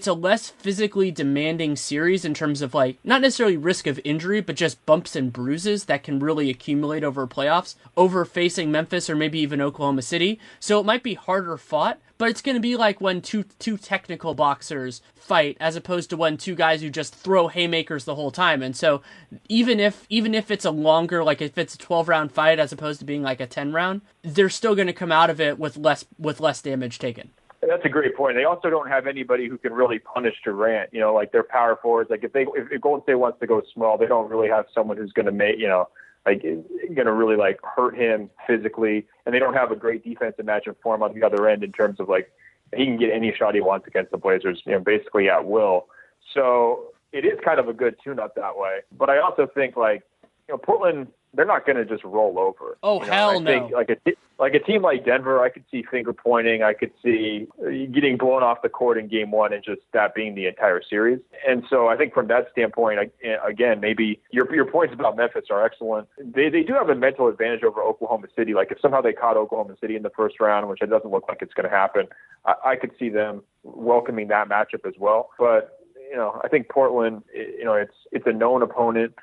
a less physically demanding series in terms of not necessarily risk of injury, but just bumps and bruises that can really accumulate over playoffs, over facing Memphis or maybe even Oklahoma City. So it might be harder fought, but it's going to be like when two technical boxers fight, as opposed to when 2 guys who just throw haymakers the whole time. And so even if it's a longer, if it's a 12-round fight as opposed to being like a 10-round, they're still going to come out of it with less damage taken. That's a great point. They also don't have anybody who can really punish Durant. Their power forwards. If Golden State wants to go small, they don't really have someone who's going to make going to really hurt him physically, and they don't have a great defensive matchup for him on the other end in terms of he can get any shot he wants against the Blazers, basically at will. So it is kind of a good tune-up that way. But I also think Portland, they're not going to just roll over. Oh, hell no. Like a team like Denver, I could see finger pointing. I could see getting blown off the court in game 1 and just that being the entire series. And so I think from that standpoint, again, maybe your points about Memphis are excellent. They do have a mental advantage over Oklahoma City. If somehow they caught Oklahoma City in the first round, which it doesn't look like it's going to happen, I could see them welcoming that matchup as well. But, I think Portland, it's a known opponent.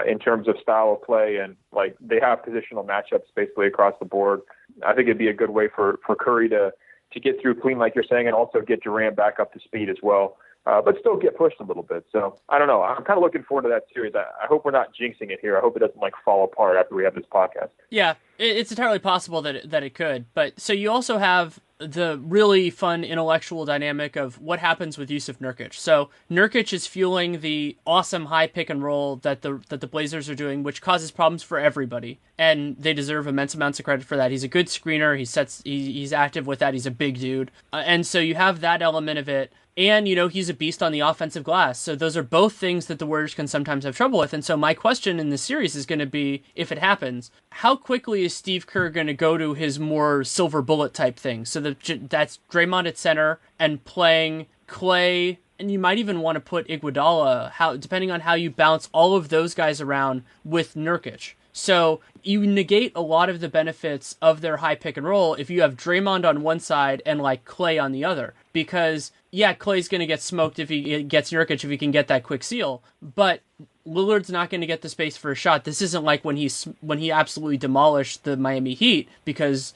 In terms of style of play, and they have positional matchups basically across the board. I think it'd be a good way for Curry to get through clean, like you're saying, and also get Durant back up to speed as well, but still get pushed a little bit. So I don't know. I'm kind of looking forward to that series. I hope we're not jinxing it here. I hope it doesn't fall apart after we have this podcast. Yeah, it's entirely possible that it could. But so you also have the really fun intellectual dynamic of what happens with Yusuf Nurkic. So Nurkic is fueling the awesome high pick and roll that the Blazers are doing, which causes problems for everybody, and they deserve immense amounts of credit for that. He's a good screener. He's active with that. He's a big dude, and so you have that element of it. And, he's a beast on the offensive glass. So those are both things that the Warriors can sometimes have trouble with. And so my question in this series is going to be, if it happens, how quickly is Steve Kerr going to go to his more silver bullet type thing? So that's Draymond at center and playing Clay, and you might even want to put Iguodala, depending on how you bounce all of those guys around with Nurkic. So you negate a lot of the benefits of their high pick and roll if you have Draymond on one side and Clay on the other. Because, yeah, Clay's going to get smoked if he gets Nurkic if he can get that quick seal. But Lillard's not going to get the space for a shot. This isn't like when he absolutely demolished the Miami Heat because,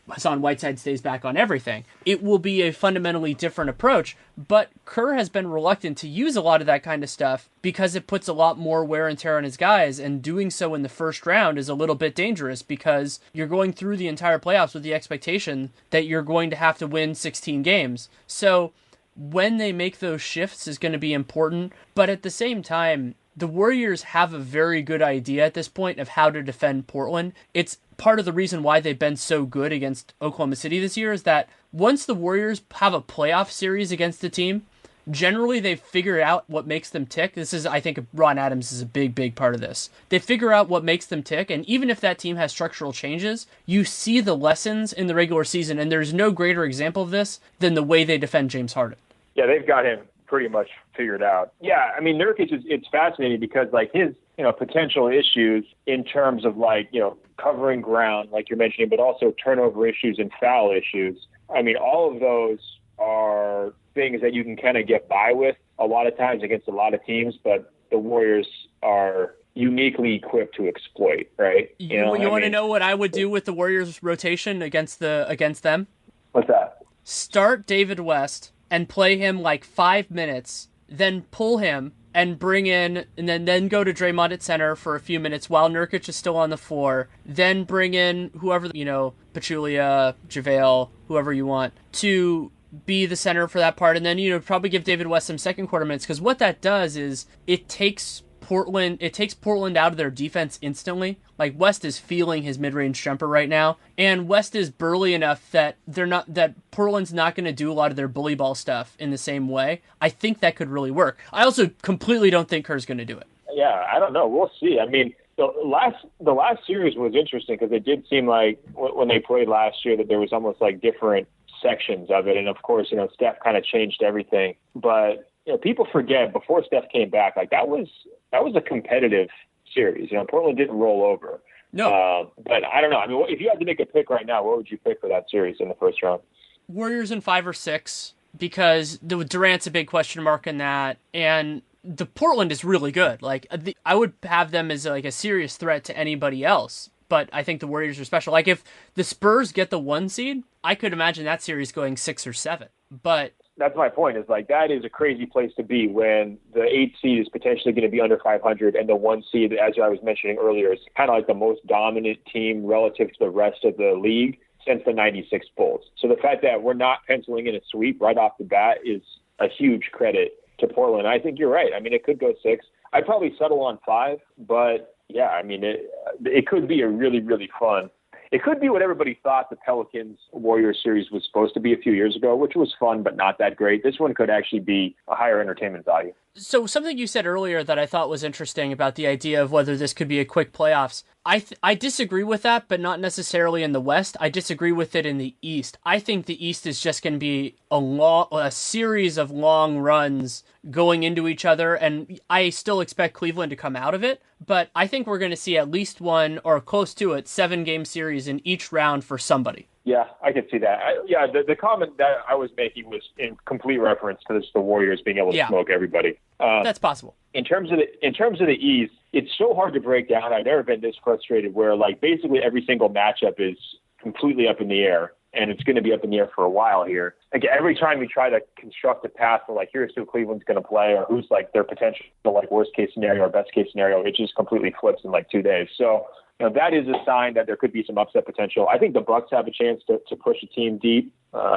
Hassan Whiteside stays back on everything. It will be a fundamentally different approach, but Kerr has been reluctant to use a lot of that kind of stuff because it puts a lot more wear and tear on his guys, and doing so in the first round is a little bit dangerous because you're going through the entire playoffs with the expectation that you're going to have to win 16 games. So when they make those shifts is going to be important, but at the same time, the Warriors have a very good idea at this point of how to defend Portland. It's part of the reason why they've been so good against Oklahoma City this year is that once the Warriors have a playoff series against the team, generally they figure out what makes them tick. This is, I think, Ron Adams is a big part of this. They figure out what makes them tick, and even if that team has structural changes, you see the lessons in the regular season, and there's no greater example of this than the way they defend James Harden. Yeah, they've got him pretty much figured out. Yeah, I mean, Nurkic it's fascinating because like his, potential issues in terms of like, covering ground, like you're mentioning, but also turnover issues and foul issues. I mean, all of those are things that you can kind of get by with a lot of times against a lot of teams, but the Warriors are uniquely equipped to exploit, right? You want to know what I would do with the Warriors rotation against them? What's that? Start David West and play him like 5 minutes, then pull him and bring in, and then go to Draymond at center for a few minutes while Nurkic is still on the floor. Then bring in whoever, Pachulia, JaVale, whoever you want, to be the center for that part. And then, probably give David West some second quarter minutes. Because what that does is it takes Portland out of their defense instantly. Like, West is feeling his mid-range jumper right now, and West is burly enough that Portland's not going to do a lot of their bully ball stuff in the same way. I think that could really work. I also completely don't think Kerr's going to do it. Yeah, I don't know. We'll see. I mean, the last series was interesting because it did seem like when they played last year that there was almost like different sections of it, and of course, Steph kind of changed everything. But people forget before Steph came back, like that was a competitive series. Portland didn't roll over. No. But I don't know. I mean, if you had to make a pick right now, what would you pick for that series in the first round? Warriors in 5 or 6, because Durant's a big question mark in that, and the Portland is really good. Like, I would have them as like a serious threat to anybody else, but I think the Warriors are special. Like, if the Spurs get the 1 seed, I could imagine that series going 6 or 7. But that's my point, is like that is a crazy place to be when the 8 seed is potentially going to be under 500 and the 1 seed, as I was mentioning earlier, is kind of like the most dominant team relative to the rest of the league since the 96 Bulls. So the fact that we're not penciling in a sweep right off the bat is a huge credit to Portland. I think you're right. I mean, it could go 6. I'd probably settle on 5, but yeah, I mean, it could be a really, really fun. It could be what everybody thought the Pelicans-Warriors series was supposed to be a few years ago, which was fun but not that great. This one could actually be a higher entertainment value. So something you said earlier that I thought was interesting about the idea of whether this could be a quick playoffs. I disagree with that, but not necessarily in the West. I disagree with it in the East. I think the East is just going to be a series of long runs going into each other, and I still expect Cleveland to come out of it, but I think we're going to see at least one, or close to it, 7-game series in each round for somebody. Yeah, I could see that. The comment that I was making was in complete reference to the Warriors being able to smoke everybody. That's possible. In terms of the East, it's so hard to break down. I've never been this frustrated where like basically every single matchup is completely up in the air, and it's going to be up in the air for a while here. Like every time we try to construct a path for like here's who Cleveland's going to play or who's like their potential like worst case scenario or best case scenario, it just completely flips in like 2 days. So that is a sign that there could be some upset potential. I think the Bucks have a chance to push a team deep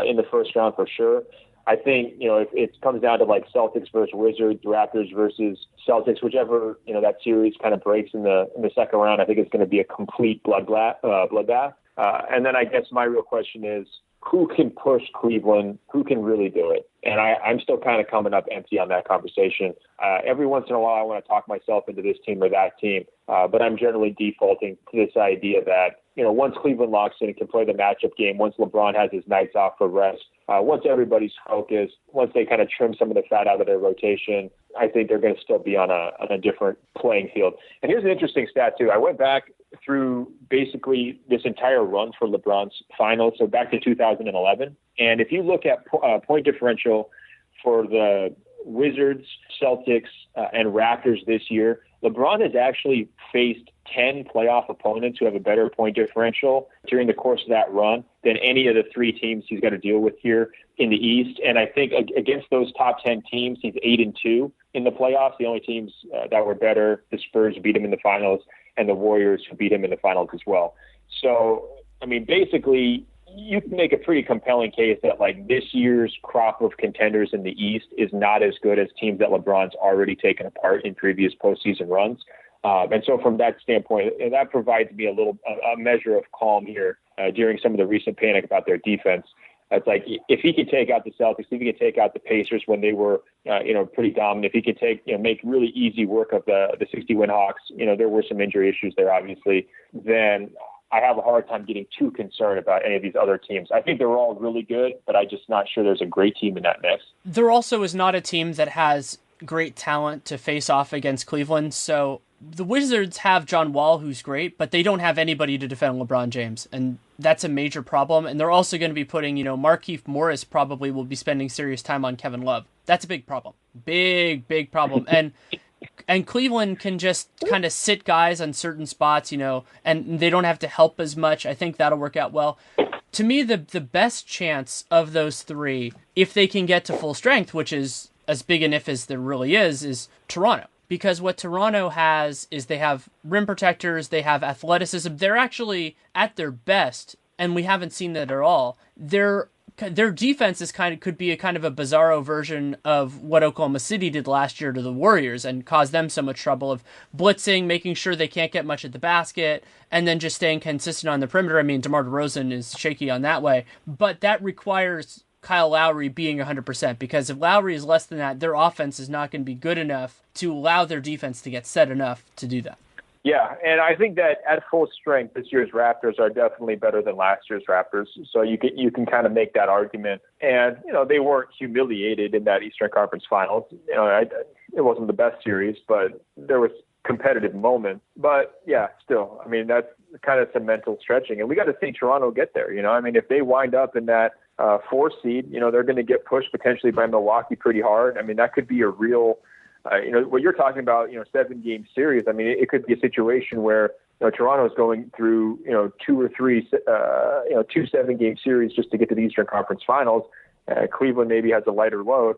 in the first round for sure. I think, if it comes down to like Celtics versus Wizards, Raptors versus Celtics, whichever, that series kind of breaks in the second round, I think it's going to be a complete bloodbath. And then I guess my real question is, who can push Cleveland? Who can really do it? And I'm still kind of coming up empty on that conversation. Every once in a while, I want to talk myself into this team or that team, but I'm generally defaulting to this idea that, once Cleveland locks in and can play the matchup game, once LeBron has his nights off for rest, once everybody's focused, once they kind of trim some of the fat out of their rotation, I think they're going to still be on a different playing field. And here's an interesting stat, too. I went back through basically this entire run for LeBron's finals, so back to 2011. And if you look at point differential for the Wizards, Celtics, and Raptors this year, LeBron has actually faced 10 playoff opponents who have a better point differential during the course of that run than any of the 3 teams he's got to deal with here in the East. And I think against those top 10 teams, he's 8-2 in the playoffs. The only teams that were better, the Spurs beat him in the finals, and the Warriors who beat him in the finals as well. So, I mean, basically, you can make a pretty compelling case that like this year's crop of contenders in the East is not as good as teams that LeBron's already taken apart in previous postseason runs. And so from that standpoint, that provides me a measure of calm here during some of the recent panic about their defense. It's like if he could take out the Celtics, if he could take out the Pacers when they were, pretty dominant, if he could make really easy work of the 60-win Hawks, there were some injury issues there, obviously, then I have a hard time getting too concerned about any of these other teams. I think they're all really good, but I'm just not sure there's a great team in that mix. There also is not a team that has great talent to face off against Cleveland. So the Wizards have John Wall, who's great, but they don't have anybody to defend LeBron James. And that's a major problem. And they're also going to be putting, Markieff Morris probably will be spending serious time on Kevin Love. That's a big problem. Big problem. And Cleveland can just kind of sit guys on certain spots, and they don't have to help as much. I think that'll work out well. To me, the best chance of those three, if they can get to full strength, which is as big an if as there really is Toronto. Because what Toronto has is they have rim protectors, they have athleticism. They're actually at their best, and we haven't seen that at all. Their defense could be a kind of a bizarro version of what Oklahoma City did last year to the Warriors and caused them so much trouble of blitzing, making sure they can't get much at the basket, and then just staying consistent on the perimeter. I mean, DeMar DeRozan is shaky on that way, but that requires Kyle Lowry being 100%, because if Lowry is less than that, their offense is not going to be good enough to allow their defense to get set enough to do that. Yeah, and I think that at full strength, this year's Raptors are definitely better than last year's Raptors. So you can kind of make that argument. And, they weren't humiliated in that Eastern Conference Finals. It wasn't the best series, but there was competitive moments. But, yeah, still, I mean, that's kind of some mental stretching. And we got to see Toronto get there. I mean, if they wind up in that 4 seed, they're going to get pushed potentially by Milwaukee pretty hard. I mean, that could be a real what you're talking about, 7-game series. I mean, it could be a situation where Toronto's going through, 2 or 3, 2 7-game series just to get to the Eastern Conference Finals. Cleveland maybe has a lighter load,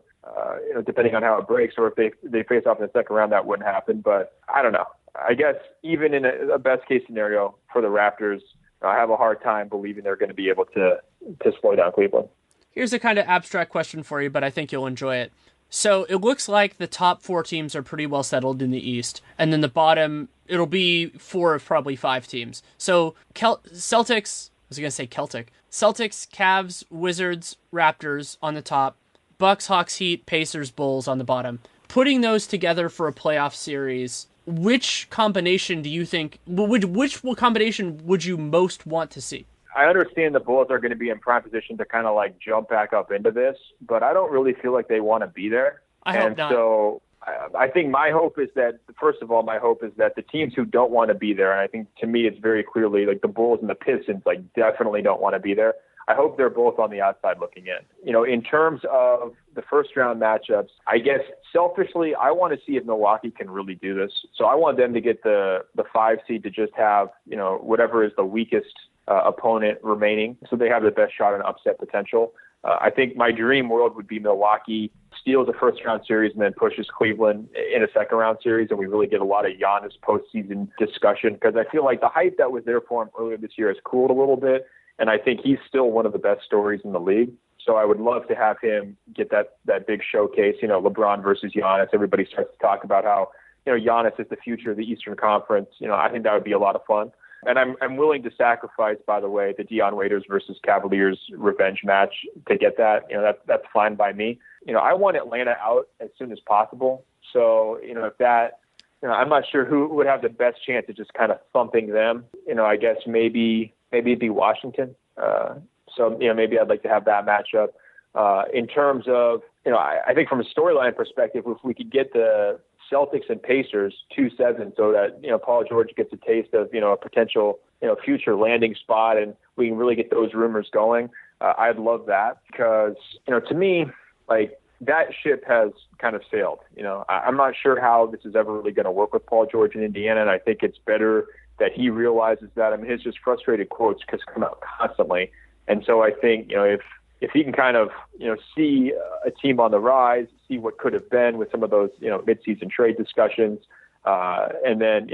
depending on how it breaks, or if they face off in the second round, that wouldn't happen. But I don't know. I guess even in a best case scenario for the Raptors, I have a hard time believing they're going to be able to slow down Cleveland. Here's a kind of abstract question for you, but I think you'll enjoy it. So it looks like the top 4 teams are pretty well settled in the East, and then the bottom, it'll be 4 of probably 5 teams. So Celtics, I was going to say Celtic. Celtics, Cavs, Wizards, Raptors on the top, Bucks, Hawks, Heat, Pacers, Bulls on the bottom. Putting those together for a playoff series, which combination do you think, which combination would you most want to see? I understand the Bulls are going to be in prime position to kind of like jump back up into this, but I don't really feel like they want to be there. I hope not. So I think my hope is that, first of all, the teams who don't want to be there, and I think to me it's very clearly like the Bulls and the Pistons like definitely don't want to be there. I hope they're both on the outside looking in. In terms of the first round matchups, I guess selfishly, I want to see if Milwaukee can really do this. So I want them to get the 5 seed to just have, whatever is the weakest opponent remaining, so they have the best shot at upset potential. I think my dream world would be Milwaukee steals a first round series and then pushes Cleveland in a second round series, and we really get a lot of Giannis postseason discussion, because I feel like the hype that was there for him earlier this year has cooled a little bit, and I think he's still one of the best stories in the league. So I would love to have him get that big showcase, LeBron versus Giannis. Everybody starts to talk about how, Giannis is the future of the Eastern Conference. I think that would be a lot of fun. And I'm willing to sacrifice, by the way, the Dion Waiters versus Cavaliers revenge match to get that. That's fine by me. I want Atlanta out as soon as possible. So, if that, I'm not sure who would have the best chance of just kind of thumping them. I guess maybe it'd be Washington. So, maybe I'd like to have that matchup. In terms of, I think from a storyline perspective, if we could get the Celtics and Pacers 2-7, so that Paul George gets a taste of a potential future landing spot, and we can really get those rumors going. I'd love that, because to me, like, that ship has kind of sailed. I'm not sure how this is ever really going to work with Paul George in Indiana, and I think it's better that he realizes that. I mean, his just frustrated quotes just come out constantly, and so I think if he can kind of, see a team on the rise, see what could have been with some of those, midseason trade discussions, and then,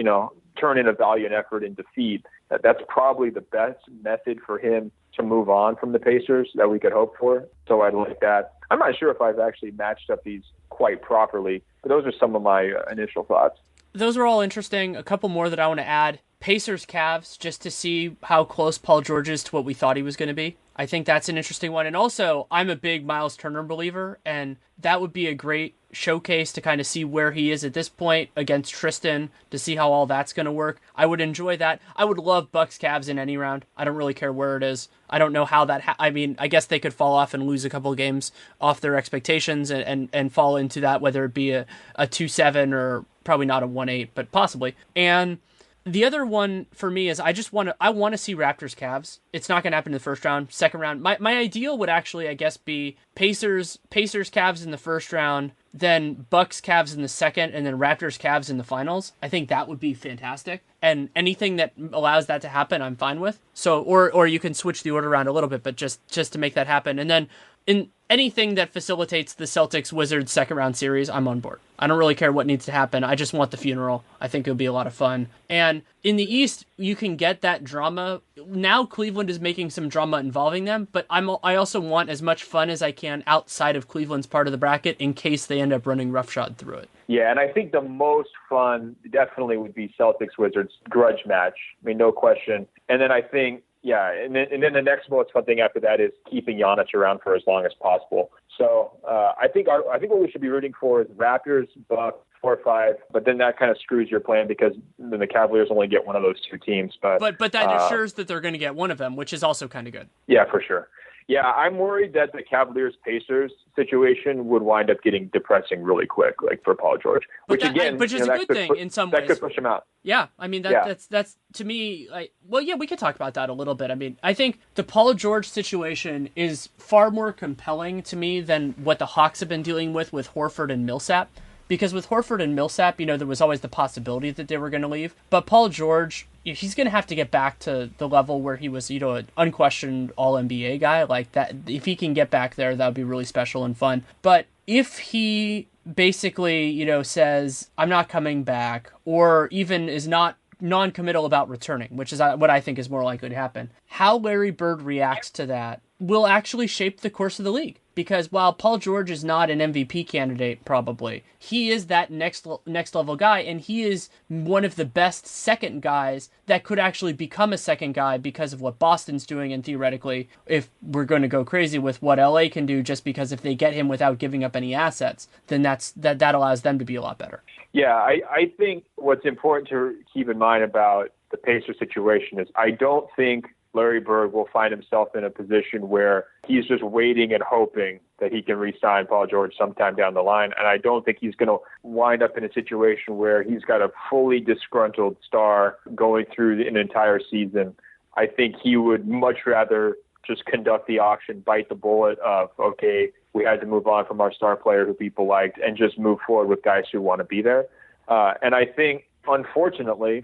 turn in a valiant effort and defeat, that's probably the best method for him to move on from the Pacers that we could hope for. So I'd like that. I'm not sure if I've actually matched up these quite properly, but those are some of my initial thoughts. Those are all interesting. A couple more that I want to add. Pacers Cavs, just to see how close Paul George is to what we thought he was going to be. I think that's an interesting one. And also, I'm a big Miles Turner believer, and that would be a great showcase to kind of see where he is at this point against Tristan, to see how all that's going to work. I would enjoy that. I would love Bucks Cavs in any round. I don't really care where it is. I don't know how that I mean, I guess they could fall off and lose a couple of games off their expectations and fall into that, whether it be a 2-7 or probably not a 1-8, but possibly. And the other one for me is I want to see Raptors Cavs. It's not going to happen in the first round. Second round, my ideal would actually, I guess, be Pacers Cavs in the first round, then Bucks Cavs in the second, and then Raptors Cavs in the finals. I think that would be fantastic. And anything that allows that to happen, I'm fine with. So or you can switch the order around a little bit, but just to make that happen. And then in anything that facilitates the Celtics Wizards second round series, I'm on board. I don't really care what needs to happen. I just want the funeral. I think it'll be a lot of fun. And in the East, you can get that drama. Now Cleveland is making some drama involving them, but I also want as much fun as I can outside of Cleveland's part of the bracket in case they end up running roughshod through it. Yeah, and I think the most fun definitely would be Celtics Wizards grudge match. I mean, no question. And then I think, yeah, and then the next most fun thing after that is keeping Giannis around for as long as possible. So I think what we should be rooting for is Raptors, Bucks, 4-5, but then that kind of screws your plan because then the Cavaliers only get one of those two teams. But that assures that they're going to get one of them, which is also kind of good. Yeah, for sure. Yeah, I'm worried that the Cavaliers-Pacers situation would wind up getting depressing really quick, like for Paul George. Which is a good thing in some ways. That could push him out. Yeah, I mean that's to me like, well, yeah, we could talk about that a little bit. I mean, I think the Paul George situation is far more compelling to me than what the Hawks have been dealing with Horford and Millsap. Because with Horford and Millsap, there was always the possibility that they were going to leave. But Paul George, he's going to have to get back to the level where he was, an unquestioned All-NBA guy. Like that, if he can get back there, that would be really special and fun. But if he basically, says, I'm not coming back, or even is not non-committal about returning, which is what I think is more likely to happen, how Larry Bird reacts to that will actually shape the course of the league. Because while Paul George is not an MVP candidate, probably, he is that next level guy, and he is one of the best second guys that could actually become a second guy because of what Boston's doing, and theoretically, if we're going to go crazy with what LA can do, just because if they get him without giving up any assets, then that allows them to be a lot better. Yeah, I think what's important to keep in mind about the Pacers situation is I don't think Larry Bird will find himself in a position where he's just waiting and hoping that he can re-sign Paul George sometime down the line. And I don't think he's going to wind up in a situation where he's got a fully disgruntled star going through an entire season. I think he would much rather just conduct the auction, bite the bullet of, okay, we had to move on from our star player who people liked, and just move forward with guys who want to be there. And I think, unfortunately,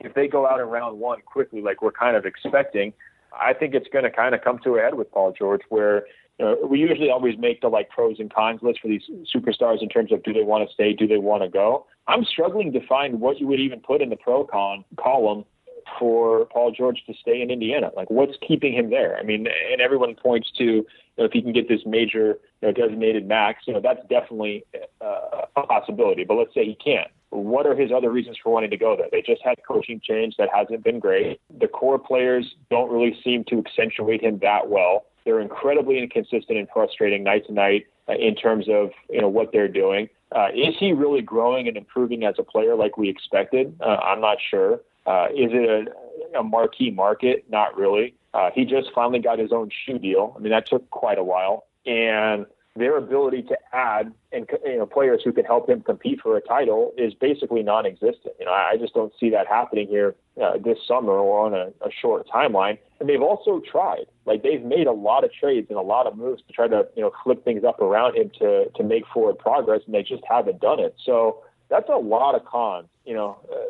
if they go out in round one quickly, like we're kind of expecting, I think it's going to kind of come to a head with Paul George, where we usually always make the pros and cons list for these superstars in terms of do they want to stay, do they want to go. I'm struggling to find what you would even put in the pro-con column for Paul George to stay in Indiana. Like, what's keeping him there? I mean, and everyone points to if he can get this major designated max, that's definitely a possibility. But let's say he can't. What are his other reasons for wanting to go there? They just had coaching change that hasn't been great. The core players don't really seem to accentuate him that well. They're incredibly inconsistent and frustrating night to night in terms of what they're doing. Is he really growing and improving as a player like we expected? I'm not sure. Is it a marquee market? Not really. He just finally got his own shoe deal. I mean, that took quite a while. And their ability to add and players who can help him compete for a title is basically non-existent. I just don't see that happening here this summer or on a short timeline. And they've also tried. Like, they've made a lot of trades and a lot of moves to try to flip things up around him to make forward progress, and they just haven't done it. So that's a lot of cons.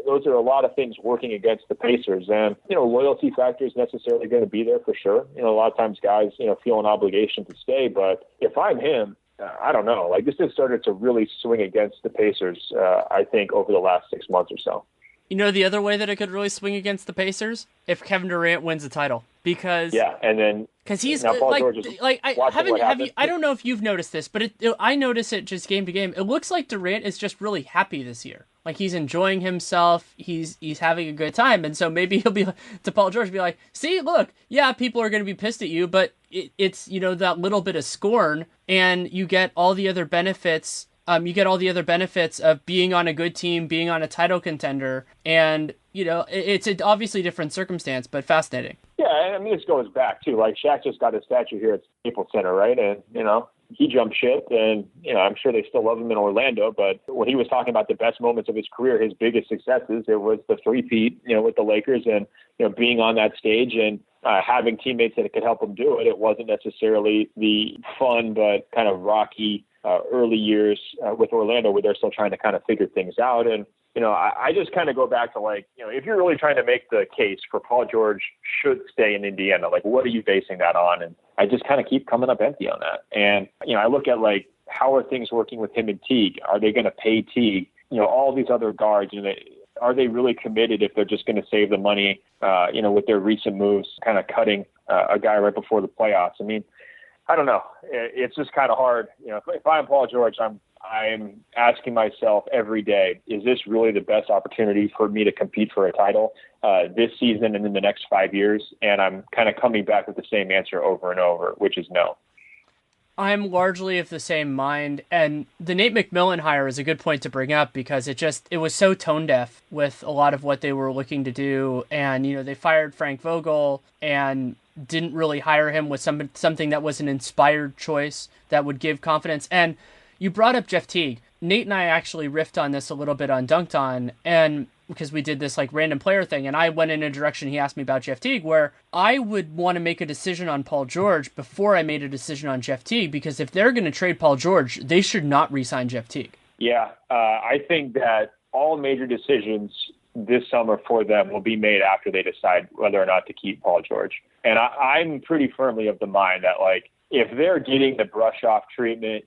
Those are a lot of things working against the Pacers, and loyalty factor is necessarily going to be there for sure. A lot of times guys feel an obligation to stay, but if I'm him, I don't know. Like, this has started to really swing against the Pacers. I think over the last 6 months or so. The other way that it could really swing against the Pacers, if Kevin Durant wins the title, because he's now Paul George is I don't know if you've noticed this, but I notice it just game to game. It looks like Durant is just really happy this year. like he's enjoying himself. He's having a good time. And so maybe he'll be to Paul George, be like, see, look, yeah, people are going to be pissed at you, but it's, that little bit of scorn, and you get all the other benefits. You get all the other benefits of being on a good team, being on a title contender, and, it's an obviously different circumstance, but fascinating. Yeah, I mean, this goes back, too. Like, Shaq just got a statue here at Staples Center, right? And, he jumped ship, and, I'm sure they still love him in Orlando, but when he was talking about the best moments of his career, his biggest successes, it was the three-peat, with the Lakers and, being on that stage and having teammates that could help him do it. It wasn't necessarily the fun but kind of rocky early years with Orlando where they're still trying to kind of figure things out. And, I just kind of go back to like, if you're really trying to make the case for Paul George should stay in Indiana, like, what are you basing that on? And I just kind of keep coming up empty on that. And, I look at like, how are things working with him and Teague? Are they going to pay Teague? All these other guards, are they really committed if they're just going to save the money, with their recent moves, kind of cutting a guy right before the playoffs? I mean, I don't know. It's just kind of hard. If I'm Paul George, I'm asking myself every day, is this really the best opportunity for me to compete for a title this season and in the next 5 years? And I'm kind of coming back with the same answer over and over, which is no. I'm largely of the same mind, and the Nate McMillan hire is a good point to bring up because it was so tone deaf with a lot of what they were looking to do, and they fired Frank Vogel and didn't really hire him with something that was an inspired choice that would give confidence. And you brought up Jeff Teague. Nate and I actually riffed on this a little bit on Dunked On, and because we did this like random player thing, and I went in a direction he asked me about Jeff Teague, where I would want to make a decision on Paul George before I made a decision on Jeff Teague, because if they're going to trade Paul George, they should not re-sign Jeff Teague. Yeah, I think that all major decisions this summer for them will be made after they decide whether or not to keep Paul George. And I'm pretty firmly of the mind that, like, if they're getting the brush-off treatment,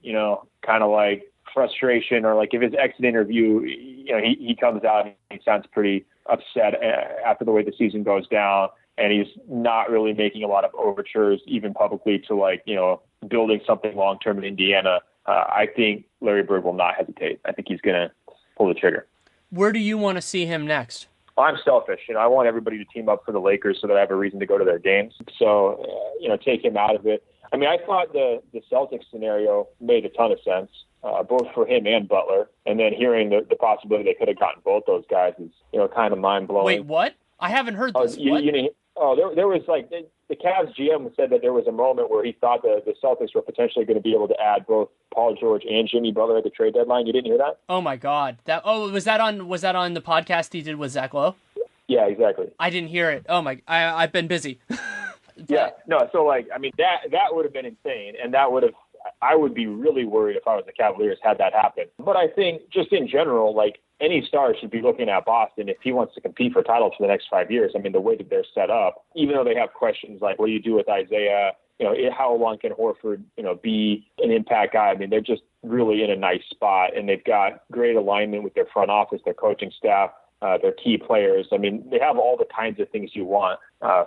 kind of like frustration, or like if his exit interview, he comes out and he sounds pretty upset after the way the season goes down, and he's not really making a lot of overtures, even publicly, to like, building something long-term in Indiana, I think Larry Bird will not hesitate. I think he's going to pull the trigger. Where do you want to see him next? I'm selfish. I want everybody to team up for the Lakers so that I have a reason to go to their games. So, take him out of it. I mean, I thought the Celtics scenario made a ton of sense, both for him and Butler. And then hearing the possibility they could have gotten both those guys is, kind of mind-blowing. Wait, what? I haven't heard this. There was like the Cavs GM said that there was a moment where he thought the Celtics were potentially going to be able to add both Paul George and Jimmy Butler at the trade deadline. You didn't hear that? Oh my God! Was that on the podcast he did with Zach Lowe? Yeah, exactly. I didn't hear it. Oh my! I've been busy. Yeah, no. So like, I mean, that would have been insane, and I would be really worried if I was the Cavaliers had that happen. But I think just in general, like, any star should be looking at Boston if he wants to compete for titles for the next 5 years. I mean, the way that they're set up, even though they have questions like, what do you do with Isaiah? How long can Horford, be an impact guy? I mean, they're just really in a nice spot, and they've got great alignment with their front office, their coaching staff, their key players. I mean, they have all the kinds of things you want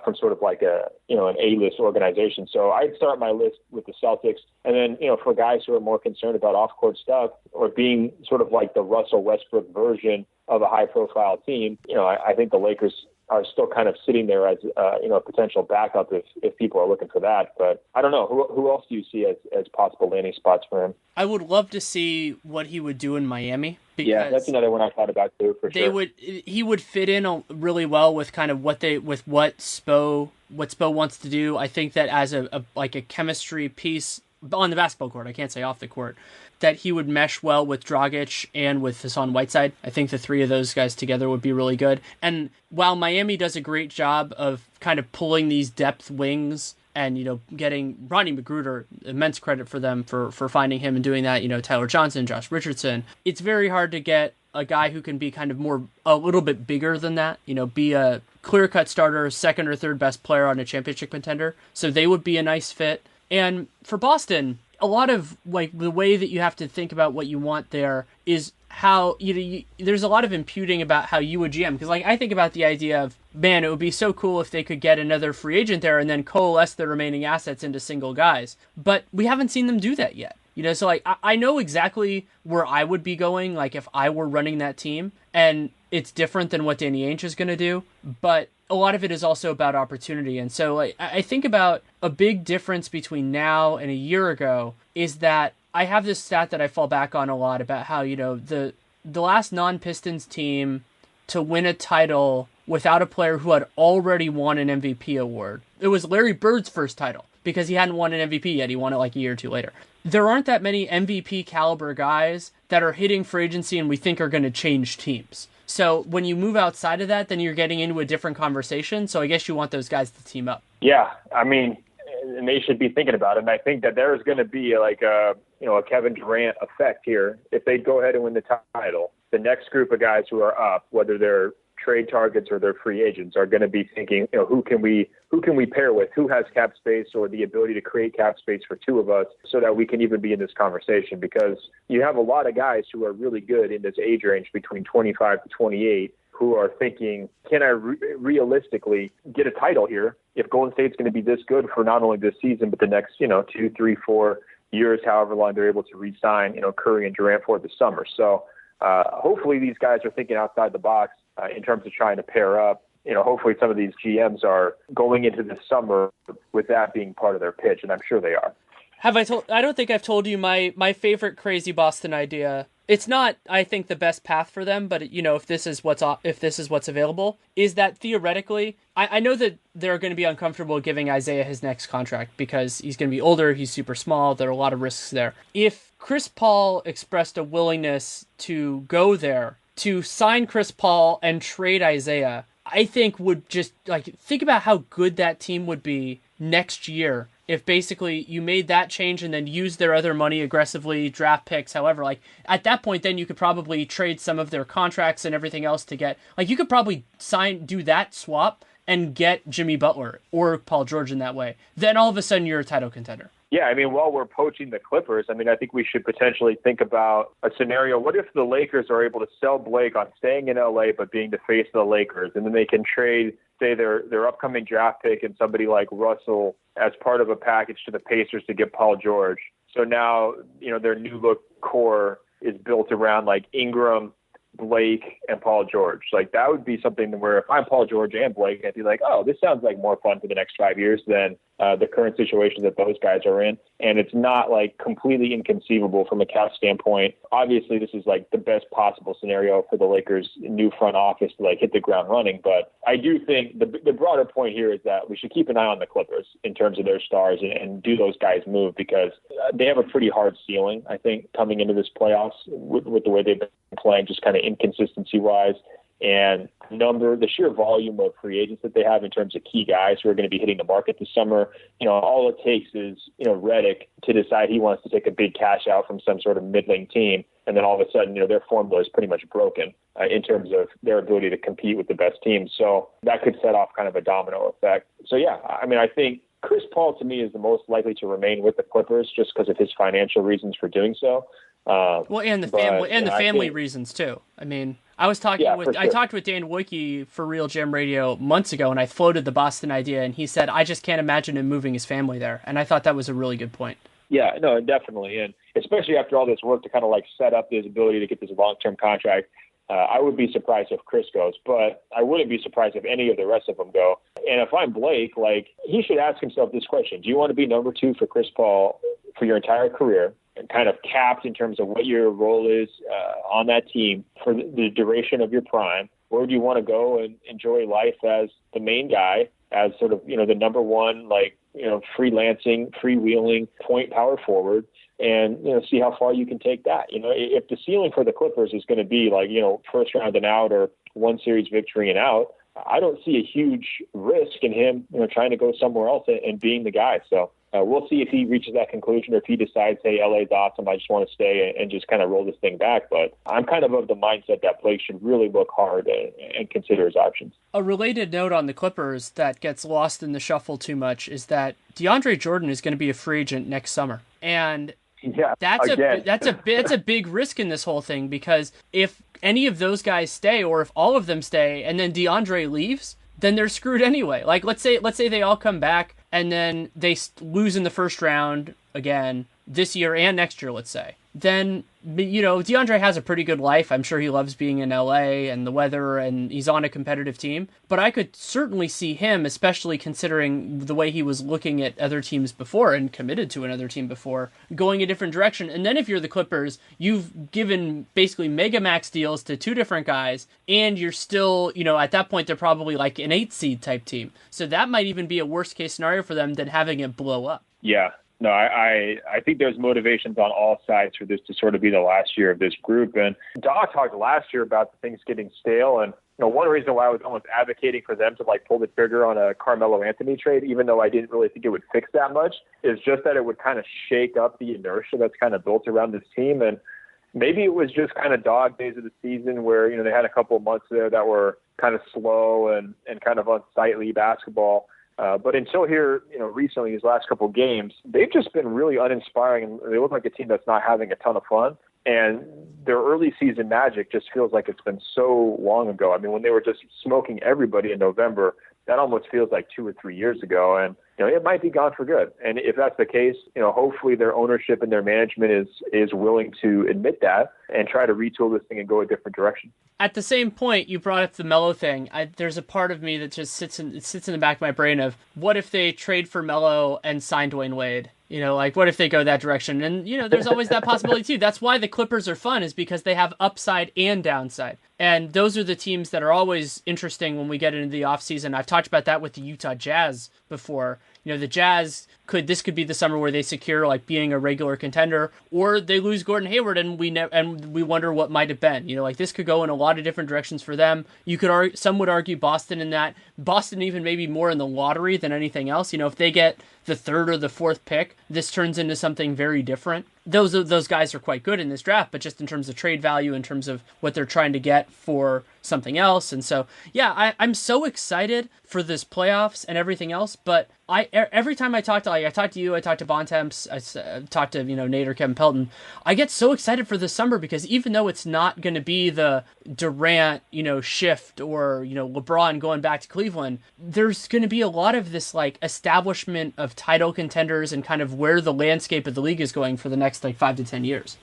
from sort of like an A-list organization. So I'd start my list with the Celtics. And then, for guys who are more concerned about off-court stuff or being sort of like the Russell Westbrook version of a high-profile team, I think the Lakers are still kind of sitting there as, a potential backup if people are looking for that. But I don't know. Who else do you see as possible landing spots for him? I would love to see what he would do in Miami. Yeah, that's another one I thought about too, for sure. He would fit in really well with kind of what Spo wants to do. I think that as a chemistry piece on the basketball court, I can't say off the court, that he would mesh well with Dragic and with Hassan Whiteside. I think the three of those guys together would be really good. And while Miami does a great job of kind of pulling these depth wings and, getting Rodney McGruder, immense credit for them for finding him and doing that, Tyler Johnson, Josh Richardson, it's very hard to get a guy who can be kind of a little bit bigger than that, be a clear-cut starter, second or third best player on a championship contender. So they would be a nice fit. And for Boston, a lot of like the way that you have to think about what you want there is how there's a lot of imputing about how you would GM, because like I think about the idea of, man, it would be so cool if they could get another free agent there and then coalesce the remaining assets into single guys, but we haven't seen them do that yet. So like I know exactly where I would be going, like if I were running that team, and it's different than what Danny Ainge is going to do, but a lot of it is also about opportunity. And so like I think about a big difference between now and a year ago is that I have this stat that I fall back on a lot about how, the last non-Pistons team to win a title without a player who had already won an MVP award. It was Larry Bird's first title because he hadn't won an MVP yet. He won it like a year or two later. There aren't that many MVP caliber guys that are hitting free agency and we think are going to change teams. So when you move outside of that, then you're getting into a different conversation. So I guess you want those guys to team up. Yeah, I mean, and they should be thinking about it. And I think that there is going to be like a Kevin Durant effect here. If they go ahead and win the title, the next group of guys who are up, whether they're trade targets or they're free agents, are going to be thinking, who can we pair with, who has cap space or the ability to create cap space for two of us so that we can even be in this conversation, because you have a lot of guys who are really good in this age range between 25 to 28 who are thinking, can I realistically get a title here if Golden State's going to be this good for not only this season, but the next, 2, 3, 4 years, however long they're able to re-sign, Curry and Durant for the summer. So hopefully these guys are thinking outside the box in terms of trying to pair up. Hopefully some of these GMs are going into the summer with that being part of their pitch, and I'm sure they are. I don't think I've told you my favorite crazy Boston idea. It's not, I think, the best path for them, but if this is what's available, is that theoretically, I know that they're going to be uncomfortable giving Isaiah his next contract because he's going to be older, he's super small, there are a lot of risks there. If Chris Paul expressed a willingness to go there, to sign Chris Paul and trade Isaiah, I think would just, think about how good that team would be next year if basically you made that change and then used their other money aggressively, draft picks, however. At that point, then you could probably trade some of their contracts and everything else to get, you could probably do that swap and get Jimmy Butler or Paul George in that way. Then all of a sudden you're a title contender. Yeah, I mean, while we're poaching the Clippers, I think we should potentially think about a scenario. What if the Lakers are able to sell Blake on staying in LA but being the face of the Lakers, and then they can trade, say, their upcoming draft pick and somebody like Russell as part of a package to the Pacers to get Paul George. So now, their new look core is built around Ingram, Blake, and Paul George. That would be something where if I'm Paul George and Blake, I'd be like, oh, this sounds like more fun for the next 5 years than the current situation that those guys are in. And it's not completely inconceivable from a cap standpoint. Obviously, this is the best possible scenario for the Lakers' new front office to hit the ground running. But I do think the broader point here is that we should keep an eye on the Clippers in terms of their stars and do those guys move, because they have a pretty hard ceiling, I think, coming into this playoffs with the way they've been playing, just kind of inconsistency-wise. And the sheer volume of free agents that they have in terms of key guys who are going to be hitting the market this summer, all it takes is, Redick to decide he wants to take a big cash out from some sort of middling team. And then all of a sudden, their formula is pretty much broken in terms of their ability to compete with the best teams. So that could set off kind of a domino effect. So, yeah, I think Chris Paul, to me, is the most likely to remain with the Clippers just because of his financial reasons for doing so. And the family reasons, too. I talked with Dan Wojcicki for Real Jam Radio months ago, and I floated the Boston idea, and he said, I just can't imagine him moving his family there. And I thought that was a really good point. Yeah, no, definitely. And especially after all this work to kind of set up his ability to get this long-term contract, I would be surprised if Chris goes, but I wouldn't be surprised if any of the rest of them go. And if I'm Blake, he should ask himself this question: do you want to be number 2 for Chris Paul for your entire career, and kind of capped in terms of what your role is on that team for the duration of your prime? Or do you want to go and enjoy life as the main guy, as sort of, the number one, freelancing, freewheeling point power forward, and, see how far you can take that? If the ceiling for the Clippers is going to be first round and out or one series victory and out, I don't see a huge risk in him, trying to go somewhere else and being the guy. So we'll see if he reaches that conclusion or if he decides, hey, LA's awesome, I just want to stay and just kind of roll this thing back. But I'm kind of the mindset that Blake should really look hard and consider his options. A related note on the Clippers that gets lost in the shuffle too much is that DeAndre Jordan is going to be a free agent next summer. And yeah, that's a big risk in this whole thing, because if any of those guys stay, or if all of them stay, and then DeAndre leaves, then they're screwed anyway. Let's say they all come back and then they lose in the first round again this year and next year, let's say, then, DeAndre has a pretty good life. I'm sure he loves being in LA and the weather, and he's on a competitive team. But I could certainly see him, especially considering the way he was looking at other teams before and committed to another team before, going a different direction. And then if you're the Clippers, you've given basically mega max deals to two different guys, and you're still, at that point, they're probably like an 8 seed type team. So that might even be a worst case scenario for them than having it blow up. Yeah. No, I think there's motivations on all sides for this to sort of be the last year of this group. And Doc talked last year about the things getting stale. And one reason why I was almost advocating for them to pull the trigger on a Carmelo Anthony trade, even though I didn't really think it would fix that much, is just that it would kind of shake up the inertia that's kind of built around this team. And maybe it was just kind of dog days of the season where, they had a couple of months there that were kind of slow and kind of unsightly basketball. But until here, recently, these last couple of games, they've just been really uninspiring, and they look like a team that's not having a ton of fun. And their early season magic just feels like it's been so long ago. I mean, when they were just smoking everybody in November, that almost feels like 2 or 3 years ago. And, it might be gone for good. And if that's the case, hopefully their ownership and their management is willing to admit that and try to retool this thing and go a different direction. At the same point, you brought up the Melo thing. There's a part of me that just sits in the back of my brain of, what if they trade for Melo and sign Dwayne Wade? What if they go that direction? And, there's always that possibility too. That's why the Clippers are fun, is because they have upside and downside. And those are the teams that are always interesting when we get into the offseason. I've talked about that with the Utah Jazz before. The Jazz could be the summer where they secure being a regular contender, or they lose Gordon Hayward and we wonder what might have been. This could go in a lot of different directions for them. Some would argue Boston in that. Boston even maybe more in the lottery than anything else. If they get the 3rd or the 4th pick, this turns into something very different. Those guys are quite good in this draft, but just in terms of trade value, in terms of what they're trying to get for something else. And so, yeah, I'm so excited for this playoffs and everything else. But every time I talk to you, I talk to Bontemps, I talk to Nate or Kevin Pelton, I get so excited for this summer, because even though it's not going to be the Durant shift or LeBron going back to Cleveland, there's going to be a lot of this establishment of title contenders and kind of where the landscape of the league is going for the next 5 to 10 years.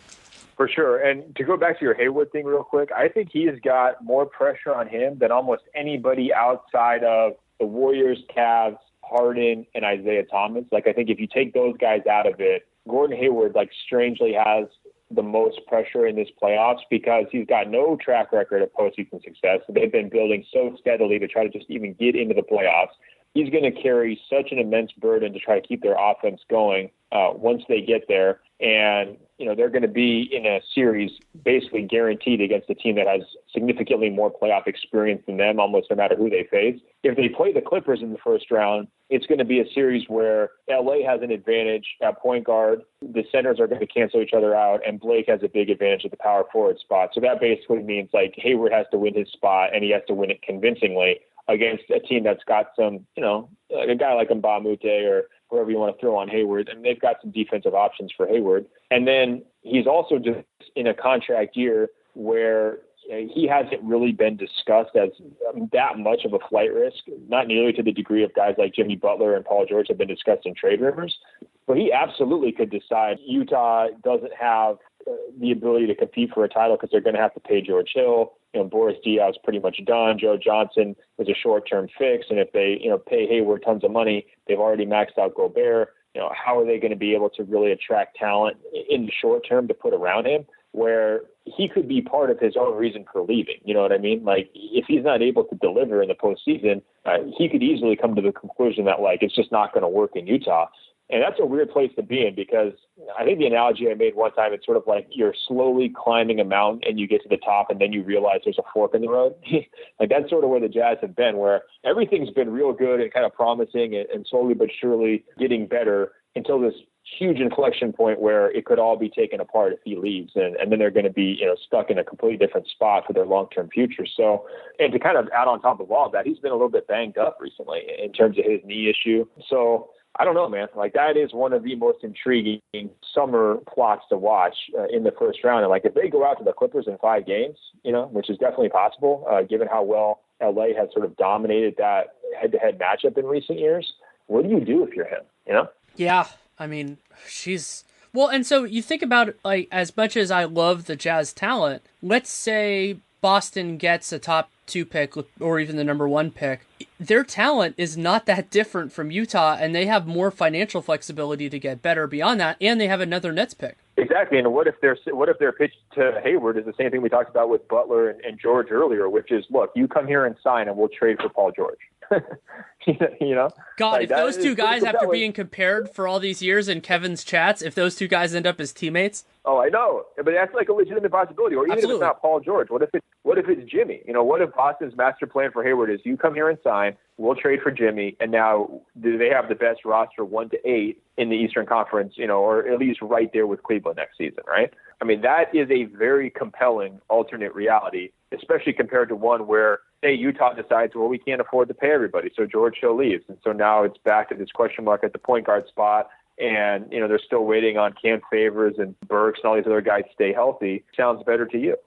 For sure. And to go back to your Hayward thing real quick, I think he has got more pressure on him than almost anybody outside of the Warriors, Cavs, Harden, and Isaiah Thomas. I think if you take those guys out of it, Gordon Hayward strangely has the most pressure in this playoffs, because he's got no track record of postseason success. They've been building so steadily to try to just even get into the playoffs. He's going to carry such an immense burden to try to keep their offense going once they get there. And, they're going to be in a series basically guaranteed against a team that has significantly more playoff experience than them, almost no matter who they face. If they play the Clippers in the first round, it's going to be a series where LA has an advantage at point guard. The centers are going to cancel each other out, and Blake has a big advantage at the power forward spot. So that basically means Hayward has to win his spot, and he has to win it convincingly against a team that's got some, a guy like Mbamute or whoever you want to throw on Hayward, and they've got some defensive options for Hayward. And then he's also just in a contract year where he hasn't really been discussed as that much of a flight risk, not nearly to the degree of guys like Jimmy Butler and Paul George have been discussed in trade rumors. But he absolutely could decide Utah doesn't have the ability to compete for a title because they're going to have to pay George Hill. Boris Diaw is pretty much done. Joe Johnson was a short-term fix, and if they pay Hayward tons of money, they've already maxed out Gobert. How are they going to be able to really attract talent in the short term to put around him, where he could be part of his own reason for leaving? You know what I mean? If he's not able to deliver in the postseason, he could easily come to the conclusion that it's just not going to work in Utah. And that's a weird place to be in, because I think the analogy I made one time, it's sort of like you're slowly climbing a mountain and you get to the top and then you realize there's a fork in the road. That's sort of where the Jazz have been, where everything's been real good and kind of promising and slowly but surely getting better until this huge inflection point where it could all be taken apart if he leaves. And then they're going to be, stuck in a completely different spot for their long-term future. So, and to kind of add on top of all of that, he's been a little bit banged up recently in terms of his knee issue. So, I don't know, man. That is one of the most intriguing summer plots to watch in the first round. And if they go out to the Clippers in 5 games, which is definitely possible, given how well LA has sort of dominated that head-to-head matchup in recent years, what do you do if you're him? Yeah. I mean, well, and so you think about, like, as much as I love the Jazz talent, let's say Boston gets a top 2 pick or even the number 1 pick. Their talent is not that different from Utah, and they have more financial flexibility to get better beyond that, and they have another Nets pick. Exactly, and what if their pitch to Hayward is the same thing we talked about with Butler and George earlier, which is, look, you come here and sign, and we'll trade for Paul George. God, like if those two guys, after being compared for all these years in Kevin's chats, if those two guys end up as teammates. Oh, I know, but that's like a legitimate possibility. Or even Absolutely. if it's not Paul George, what if it's Jimmy? What if Boston's master plan for Hayward is you come here and sign, we'll trade for Jimmy, and now they have the best roster 1 to 8 in the Eastern Conference, or at least right there with Cleveland next season, right? I mean, that is a very compelling alternate reality, especially compared to one where, say, Utah decides, well, we can't afford to pay everybody, so George Hill leaves. And so now it's back to this question mark at the point guard spot, and, they're still waiting on Cam Favors and Burks and all these other guys to stay healthy. Sounds better to you,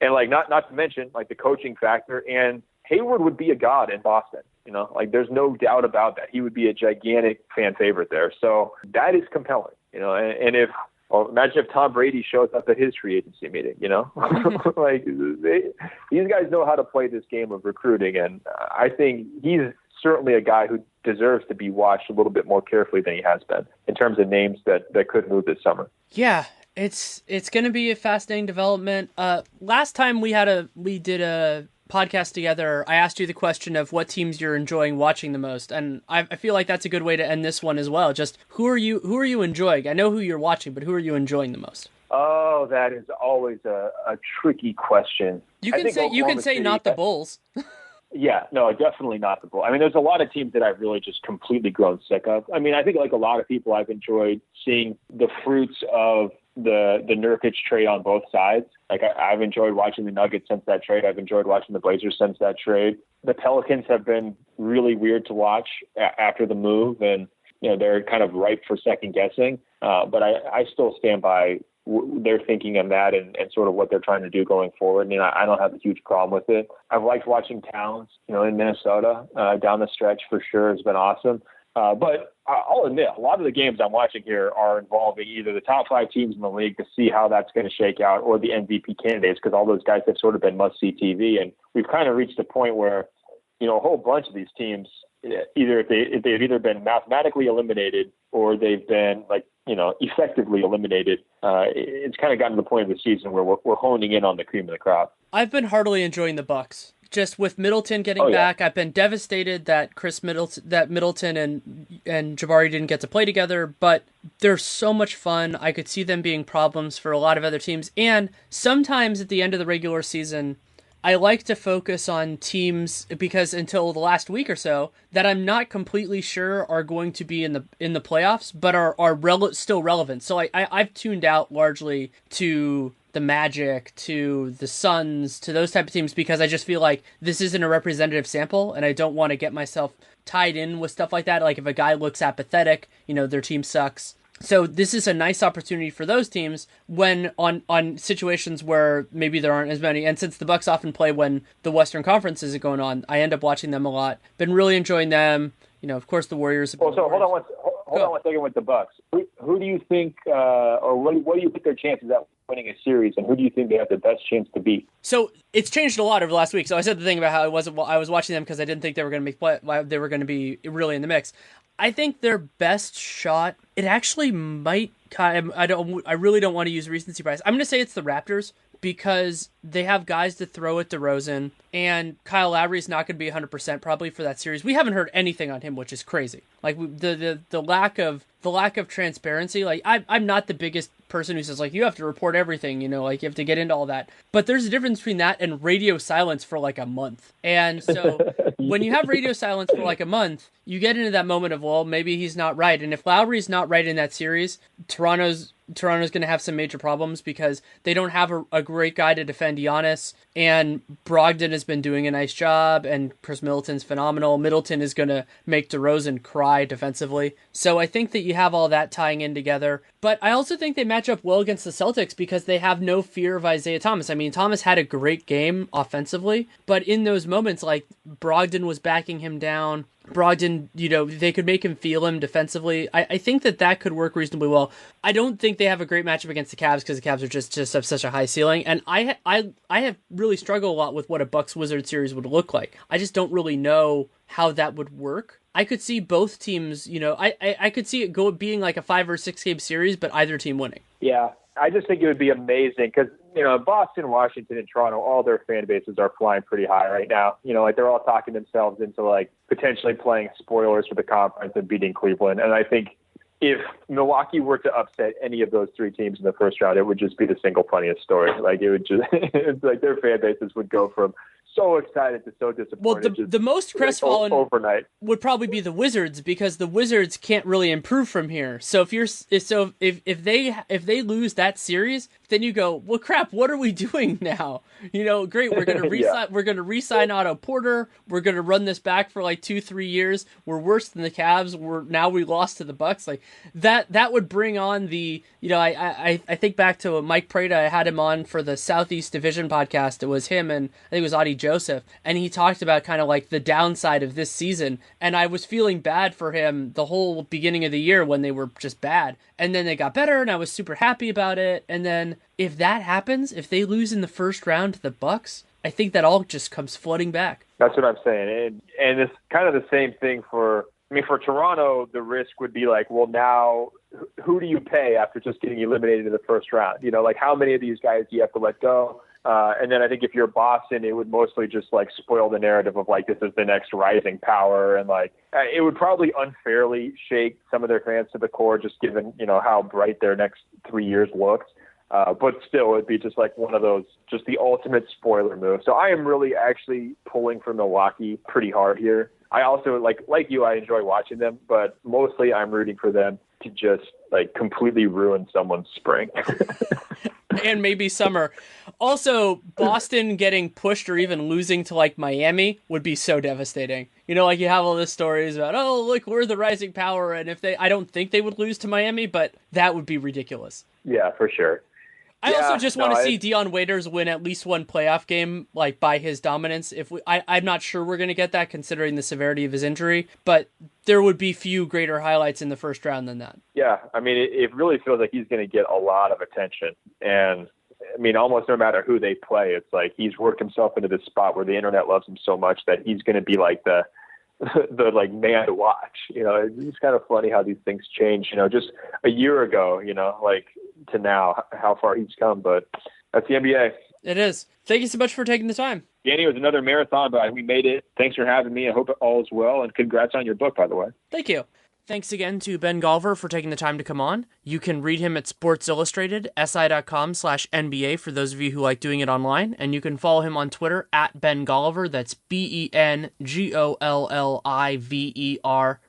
And, like, not to mention, like, the coaching factor, and Hayward would be a god in Boston. There's no doubt about that. He would be a gigantic fan favorite there. So that is compelling, and imagine if Tom Brady shows up at his free agency meeting, like these guys know how to play this game of recruiting. And I think he's certainly a guy who deserves to be watched a little bit more carefully than he has been in terms of names that could move this summer. Yeah. It's going to be a fascinating development. Last time we did a podcast together, I asked you the question of what teams you're enjoying watching the most, and I feel like that's a good way to end this one as well. Just who are you enjoying? I know who you're watching, but who are you enjoying the most? Oh, that is always a tricky question. You can say not the Bulls. Yeah, no, definitely not the Bulls. I mean, there's a lot of teams that I've really just completely grown sick of. I mean, I think like a lot of people, I've enjoyed seeing the fruits of the Nurkic trade on both sides. Like I've enjoyed watching the Nuggets since that trade. I've enjoyed watching the Blazers since that trade. The Pelicans have been really weird to watch after the move, and they're kind of ripe for second guessing. But I still stand by their thinking on that and sort of what they're trying to do going forward. I don't have a huge problem with it. I've liked watching Towns, in Minnesota down the stretch for sure. Has been awesome. But I'll admit, a lot of the games I'm watching here are involving either the top 5 teams in the league to see how that's going to shake out, or the MVP candidates, because all those guys have sort of been must-see TV. And we've kind of reached a point where, a whole bunch of these teams, either if they've either been mathematically eliminated or they've been effectively eliminated. It's kind of gotten to the point of the season where we're honing in on the cream of the crop. I've been heartily enjoying the Bucks. Just with Middleton getting back, I've been devastated that Middleton and Jabari didn't get to play together, but they're so much fun. I could see them being problems for a lot of other teams. And sometimes at the end of the regular season, I like to focus on teams, because until the last week or so, that I'm not completely sure are going to be in the playoffs, but are still relevant. So I've tuned out largely to the Magic, to the Suns, to those type of teams, because I just feel like this isn't a representative sample, and I don't want to get myself tied in with stuff like that. Like if a guy looks apathetic, their team sucks. So this is a nice opportunity for those teams when on situations where maybe there aren't as many. And since the Bucks often play when the Western Conference isn't going on, I end up watching them a lot. Been really enjoying them. Of course, the Warriors. Hold on one second with the Bucks. Who do you think, or what do you think their chances at winning a series, and who do you think they have the best chance to beat? So it's changed a lot over the last week. So I said the thing about how I was watching them because I didn't think they were going to they were going to be really in the mix. I think their best shot, it actually might. I really don't want to use recency bias. I'm going to say it's the Raptors, because they have guys to throw at DeRozan, and Kyle Lowry's not going to be 100% probably for that series. We haven't heard anything on him, which is crazy. Like the lack of transparency. Like I'm not the biggest person who says like you have to report everything, like you have to get into all that. But there's a difference between that and radio silence for like a month. And so when you have radio silence for like a month, you get into that moment of, well, maybe he's not right. And if Lowry's not right in that series, Toronto's going to have some major problems because they don't have a great guy to defend Giannis, and Brogdon has been doing a nice job, and Chris Middleton's phenomenal. Middleton is going to make DeRozan cry defensively. So I think that you have all that tying in together. But I also think they match up well against the Celtics because they have no fear of Isaiah Thomas. I mean, Thomas had a great game offensively, but in those moments, like Brogdon was backing him down, Brogdon, they could make him feel him defensively. I think that could work reasonably well. I don't think they have a great matchup against the Cavs because the Cavs are just have such a high ceiling. And I have really struggled a lot with what a Bucks-Wizards series would look like. I just don't really know how that would work. I could see both teams, I could see it being like a 5 or 6 game series, but either team winning. Yeah, I just think it would be amazing because, Boston, Washington, and Toronto, all their fan bases are flying pretty high right now. Like they're all talking themselves into like potentially playing spoilers for the conference and beating Cleveland. And I think if Milwaukee were to upset any of those 3 teams in the first round, it would just be the single funniest story. Like it would just, it's like their fan bases would go from so excited to so disappointed. Well, the most crestfallen overnight would probably be the Wizards because the Wizards can't really improve from here. So if they lose that series, then you go, well, crap, what are we doing now? Great, we're gonna resign we're gonna re-sign Otto Porter. We're gonna run this back for like 2-3 years. We're worse than the Cavs. We lost to the Bucks. Like that would bring on the I think back to Mike Prada. I had him on for the Southeast Division podcast. It was him and I think it was Adi Joseph, and he talked about kind of like the downside of this season. And I was feeling bad for him the whole beginning of the year when they were just bad, and then they got better, and I was super happy about it. And then if that happens, if they lose in the first round to the Bucks, I think that all just comes flooding back. That's what I'm saying, and it's kind of the same thing for Toronto. The risk would be like, well, now who do you pay after just getting eliminated in the first round? Like how many of these guys do you have to let go? And then I think if you're Boston, it would mostly just like spoil the narrative of like, this is the next rising power. And like, it would probably unfairly shake some of their fans to the core, just given, how bright their next 3 years looks. But still, it'd be just like one of those, just the ultimate spoiler move. So I am really actually pulling for Milwaukee pretty hard here. I also, like you, I enjoy watching them, but mostly I'm rooting for them to just like completely ruin someone's spring. And maybe summer. Also, Boston getting pushed or even losing to like Miami would be so devastating. Like you have all these stories about, oh, look, we're the rising power. And I don't think they would lose to Miami, but that would be ridiculous. Yeah, for sure. I also just want to see Dion Waiters win at least one playoff game, like by his dominance. I'm not sure we're going to get that considering the severity of his injury, but there would be few greater highlights in the first round than that. Yeah, it really feels like he's going to get a lot of attention. And almost no matter who they play, it's like he's worked himself into this spot where the internet loves him so much that he's going to be like the like man to watch. It's kind of funny how these things change, just a year ago, like to now, how far he's come, but that's the NBA. It is. Thank you so much for taking the time. Danny, it was another marathon, but we made it. Thanks for having me. I hope all is well, and congrats on your book, by the way. Thank you. Thanks again to Ben Golliver for taking the time to come on. You can read him at Sports Illustrated, si.com/NBA for those of you who like doing it online. And you can follow him on Twitter at Ben Golliver. That's BenGolliver.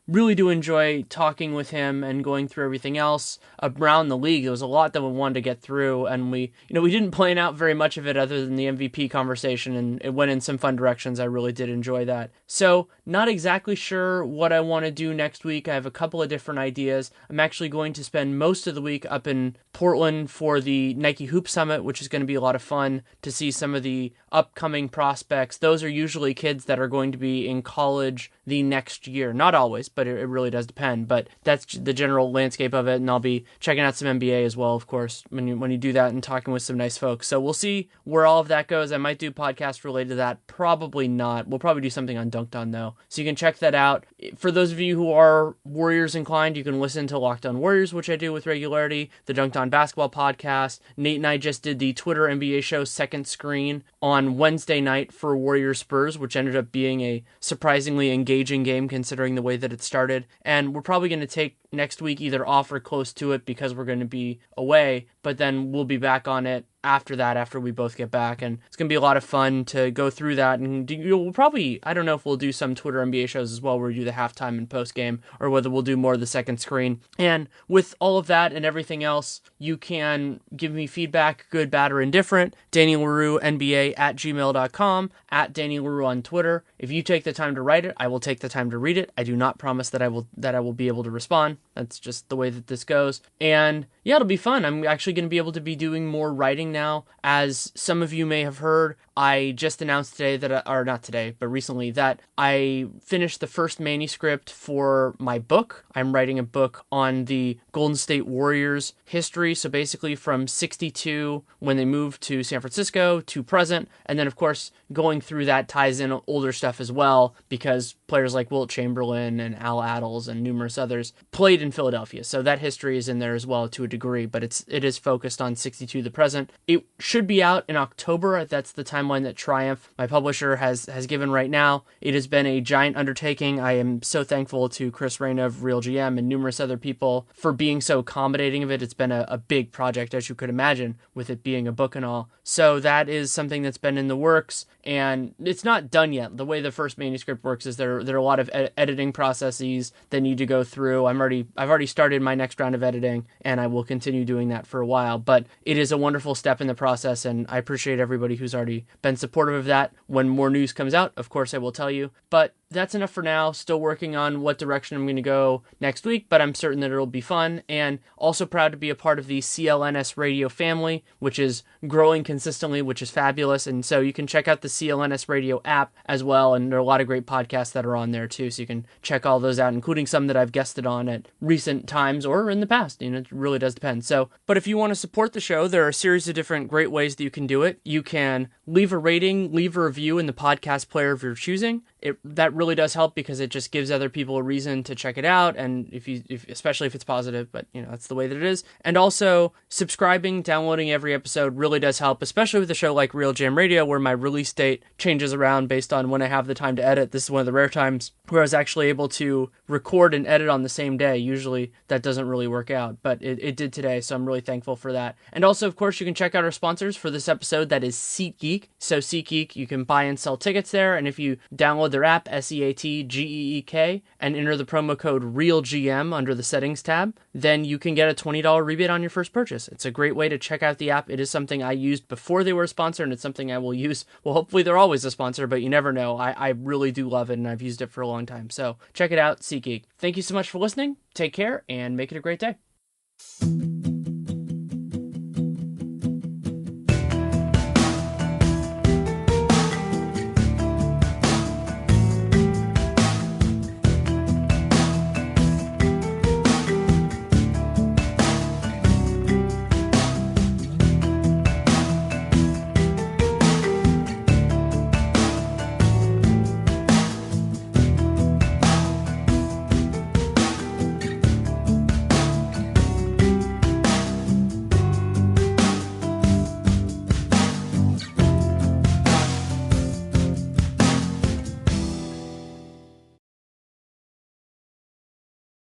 Really do enjoy talking with him and going through everything else around the league. There was a lot that we wanted to get through, and we didn't plan out very much of it other than the MVP conversation, and it went in some fun directions. I really did enjoy that. So, not exactly sure what I want to do next week. I have a couple of different ideas. I'm actually going to spend most of the week up in Portland for the Nike Hoop Summit, which is going to be a lot of fun to see some of the upcoming prospects. Those are usually kids that are going to be in college the next year. Not always, but it really does depend. But that's the general landscape of it, and I'll be checking out some NBA as well, of course, when you do that and talking with some nice folks. So we'll see where all of that goes. I might do podcasts related to that. Probably not. We'll probably do something on Dunked On, though. So you can check that out. For those of you who are Warriors inclined, you can listen to Locked On Warriors, which I do with regularity, the Dunked On Basketball podcast. Nate and I just did the Twitter NBA show Second Screen on Wednesday night for Warriors Spurs, which ended up being a surprisingly engaging game considering the way that it started. And we're probably going to take next week either off or close to it because we're going to be away, but then we'll be back on it after that, after we both get back, and it's going to be a lot of fun to go through that, and we'll probably, I don't know if we'll do some Twitter NBA shows as well where we do the halftime and post-game, or whether we'll do more of the Second Screen. And with all of that and everything else, you can give me feedback, good, bad, or indifferent, DanielLeroux@gmail.com, at Daniel Leroux on Twitter. If you take the time to write it, I will take the time to read it. I do not promise that I will be able to respond. That's just the way that this goes. And yeah, it'll be fun. I'm actually going to be able to be doing more writing now. As some of you may have heard, I just announced today that, or not today, but recently, that I finished the first manuscript for my book. I'm writing a book on the Golden State Warriors history. So basically from 62, when they moved to San Francisco, to present. And then, of course, going through that ties in older stuff as well, because players like Wilt Chamberlain and Al Attles and numerous others played in Philadelphia. So that history is in there as well to a degree, but it is focused on 62, the present. It should be out in October. That's the timeline that Triumph, my publisher, has given right now. It has been a giant undertaking. I am so thankful to Chris Reyna of Real GM and numerous other people for being so accommodating of it. It's been a big project, as you could imagine, with it being a book and all. So that is something that's been in the works, and it's not done yet. The way the first manuscript works is there are a lot of editing processes that need to go through. I've already started my next round of editing, and I will continue doing that for a while. But it is a wonderful step in the process, and I appreciate everybody who's already been supportive of that. When more news comes out, of course, I will tell you. But that's enough for now. Still working on what direction I'm going to go next week, but I'm certain that it'll be fun. And also proud to be a part of the CLNS radio family, which is growing consistently, which is fabulous. And so you can check out the CLNS radio app as well. And there are a lot of great podcasts that are on there too. So you can check all those out, including some that I've guested on at recent times or in the past. It really does depend. So, but if you want to support the show, there are a series of different great ways that you can do it. You can leave a rating, leave a review in the podcast player of your choosing. That really does help because it just gives other people a reason to check it out, and especially if it's positive, but that's the way that it is. And also subscribing, downloading every episode really does help, especially with a show like Real Jam Radio, where my release date changes around based on when I have the time to edit. This is one of the rare times where I was actually able to record and edit on the same day. Usually that doesn't really work out, but it did today, so I'm really thankful for that. And also, of course, you can check out our sponsors for this episode. That is SeatGeek. So SeatGeek, you can buy and sell tickets there, and if you download their app, SEATGEEK, and enter the promo code REALGM under the settings tab, then you can get a $20 rebate on your first purchase. It's a great way to check out the app. It is something I used before they were a sponsor, and it's something I will use. Well, hopefully they're always a sponsor, but you never know. I really do love it, and I've used it for a long time. So check it out, SeatGeek. Thank you so much for listening. Take care, and make it a great day.